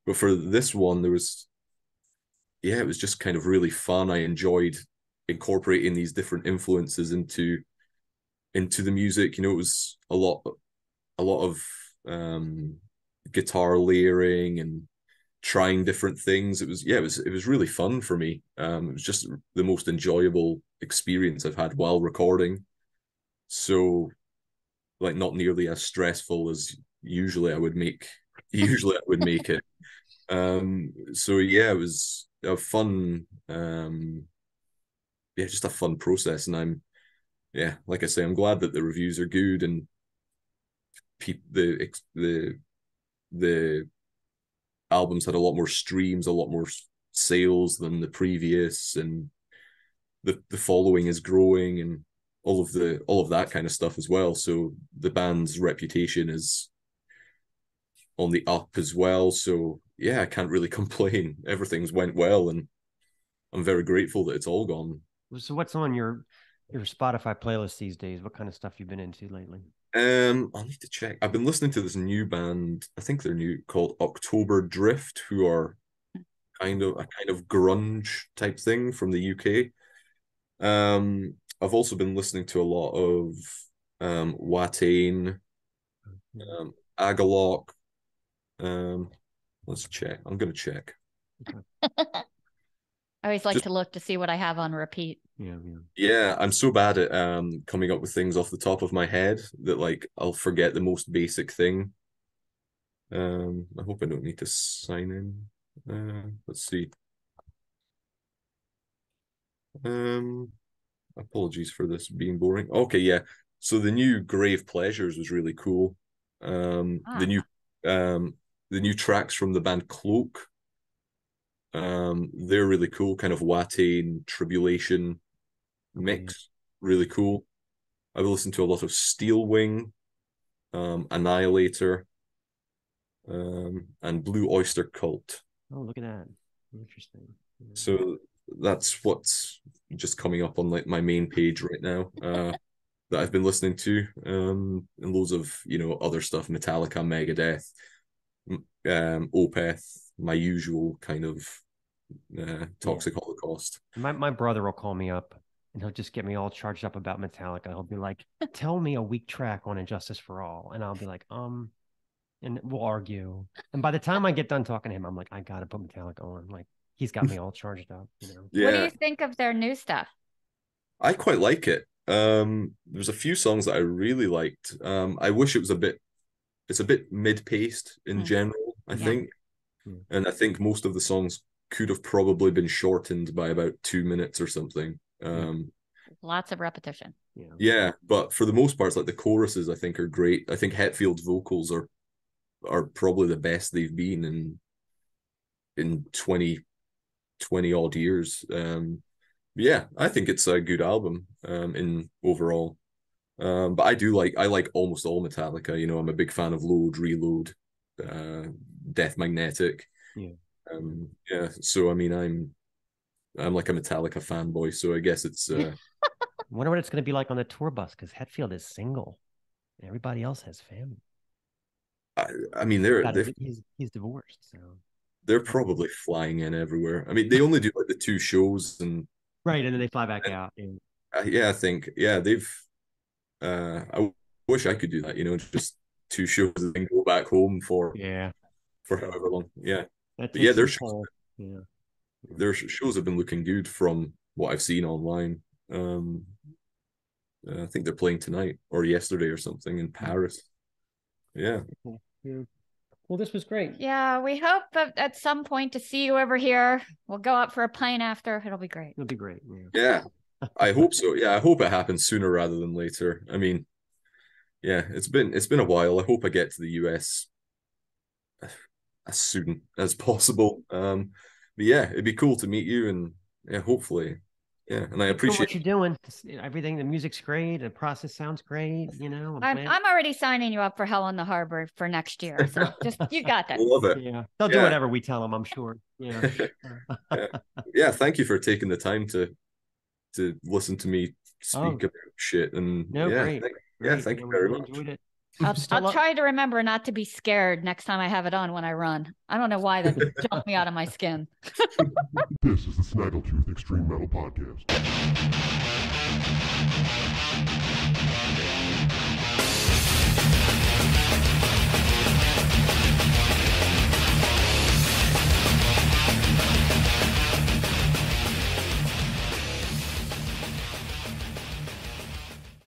[SPEAKER 3] But for this one, it was just kind of really fun. I enjoyed incorporating these different influences into the music. You know, it was a lot of guitar layering and trying different things. It was really fun for me. It was just the most enjoyable experience I've had while recording. So, like, not nearly as stressful as usually I would make it. So yeah, it was a fun, just a fun process. And like I say, I'm glad that the reviews are good, and the albums had a lot more streams, a lot more sales than the previous, and the following is growing, and all of that kind of stuff as well. So the band's reputation is on the up as well. So yeah, I can't really complain. Everything's went well, and I'm very grateful that it's all gone.
[SPEAKER 2] So what's on your Spotify playlist these days? What kind of stuff you've been into lately?
[SPEAKER 3] I'll need to check. I've been listening to this new band, I think they're new, called October Drift, who are kind of grunge type thing from the UK. I've also been listening to a lot of Watain, Agalok. Let's check. I'm gonna check.
[SPEAKER 1] I always like to look to see what I have on repeat.
[SPEAKER 3] Yeah, I'm so bad at coming up with things off the top of my head that, like, I'll forget the most basic thing. I hope I don't need to sign in. Let's see. Apologies for this being boring. Okay, yeah. So the new Grave Pleasures was really cool. The new tracks from the band Cloak. They're really cool, kind of Watain Tribulation mix. Really cool. I've listened to a lot of Steelwing, Annihilator, and Blue Oyster Cult.
[SPEAKER 2] Oh, look at that. Interesting.
[SPEAKER 3] So that's what's just coming up on, like, my main page right now, that I've been listening to, and loads of, you know, other stuff: Metallica, Megadeth, Opeth, my usual kind of Toxic Holocaust.
[SPEAKER 2] My brother will call me up and he'll just get me all charged up about Metallica. He'll be like, "Tell me a weak track on Injustice for All," and I'll be like, and we'll argue. And by the time I get done talking to him, I'm like, I gotta put Metallica on. Like, he's got me all charged up. You know.
[SPEAKER 3] Yeah.
[SPEAKER 1] What do you think of their new stuff?
[SPEAKER 3] I quite like it. There's a few songs that I really liked. I wish it's a bit mid-paced in general, I think. And I think most of the songs could have probably been shortened by about 2 minutes or something.
[SPEAKER 1] Lots of repetition.
[SPEAKER 3] Yeah, but for the most part, like, the choruses, I think, are great. I think Hetfield's vocals are probably the best they've been in 20 odd years. Yeah, I think it's a good album in overall. But I like almost all Metallica. You know, I'm a big fan of Load, Reload, Death Magnetic.
[SPEAKER 2] Yeah.
[SPEAKER 3] Yeah. So I mean, I'm like a Metallica fanboy. So I guess it's.
[SPEAKER 2] I wonder what it's going to be like on the tour bus, because Hetfield is single, and everybody else has family.
[SPEAKER 3] I mean,
[SPEAKER 2] he's divorced, so
[SPEAKER 3] they're probably flying in everywhere. I mean, they only do like the 2 shows, and
[SPEAKER 2] right, and then they fly back out.
[SPEAKER 3] yeah, I think they've. I wish I could do that. You know, just 2 shows and then go back home for however long. Yeah, but yeah, their shows have been looking good from what I've seen online. I think they're playing tonight or yesterday or something in Paris. Yeah.
[SPEAKER 2] Well, this was great.
[SPEAKER 1] Yeah, we hope at some point to see you over here. We'll go out for a pint after. It'll be great.
[SPEAKER 2] It'll be great.
[SPEAKER 3] Yeah. I hope so. Yeah, I hope it happens sooner rather than later. I mean, yeah, it's been a while. I hope I get to the US as soon as possible. But yeah, it'd be cool to meet you, and yeah, hopefully. Yeah, and I appreciate
[SPEAKER 2] what you're doing. Everything, the music's great, the process sounds great. You know,
[SPEAKER 1] I'm already signing you up for Hell in the Harbor for next year. So just you got that.
[SPEAKER 3] Love it.
[SPEAKER 2] Yeah, they'll do whatever we tell them, I'm sure. Yeah.
[SPEAKER 3] Yeah. Thank you for taking the time to listen to me speak about shit. And
[SPEAKER 2] great.
[SPEAKER 3] Thank you very much.
[SPEAKER 2] Enjoyed it.
[SPEAKER 1] I'll try to remember not to be scared next time I have it on when I run. I don't know why that jumped me out of my skin.
[SPEAKER 4] This is the Snaggletooth Extreme Metal Podcast.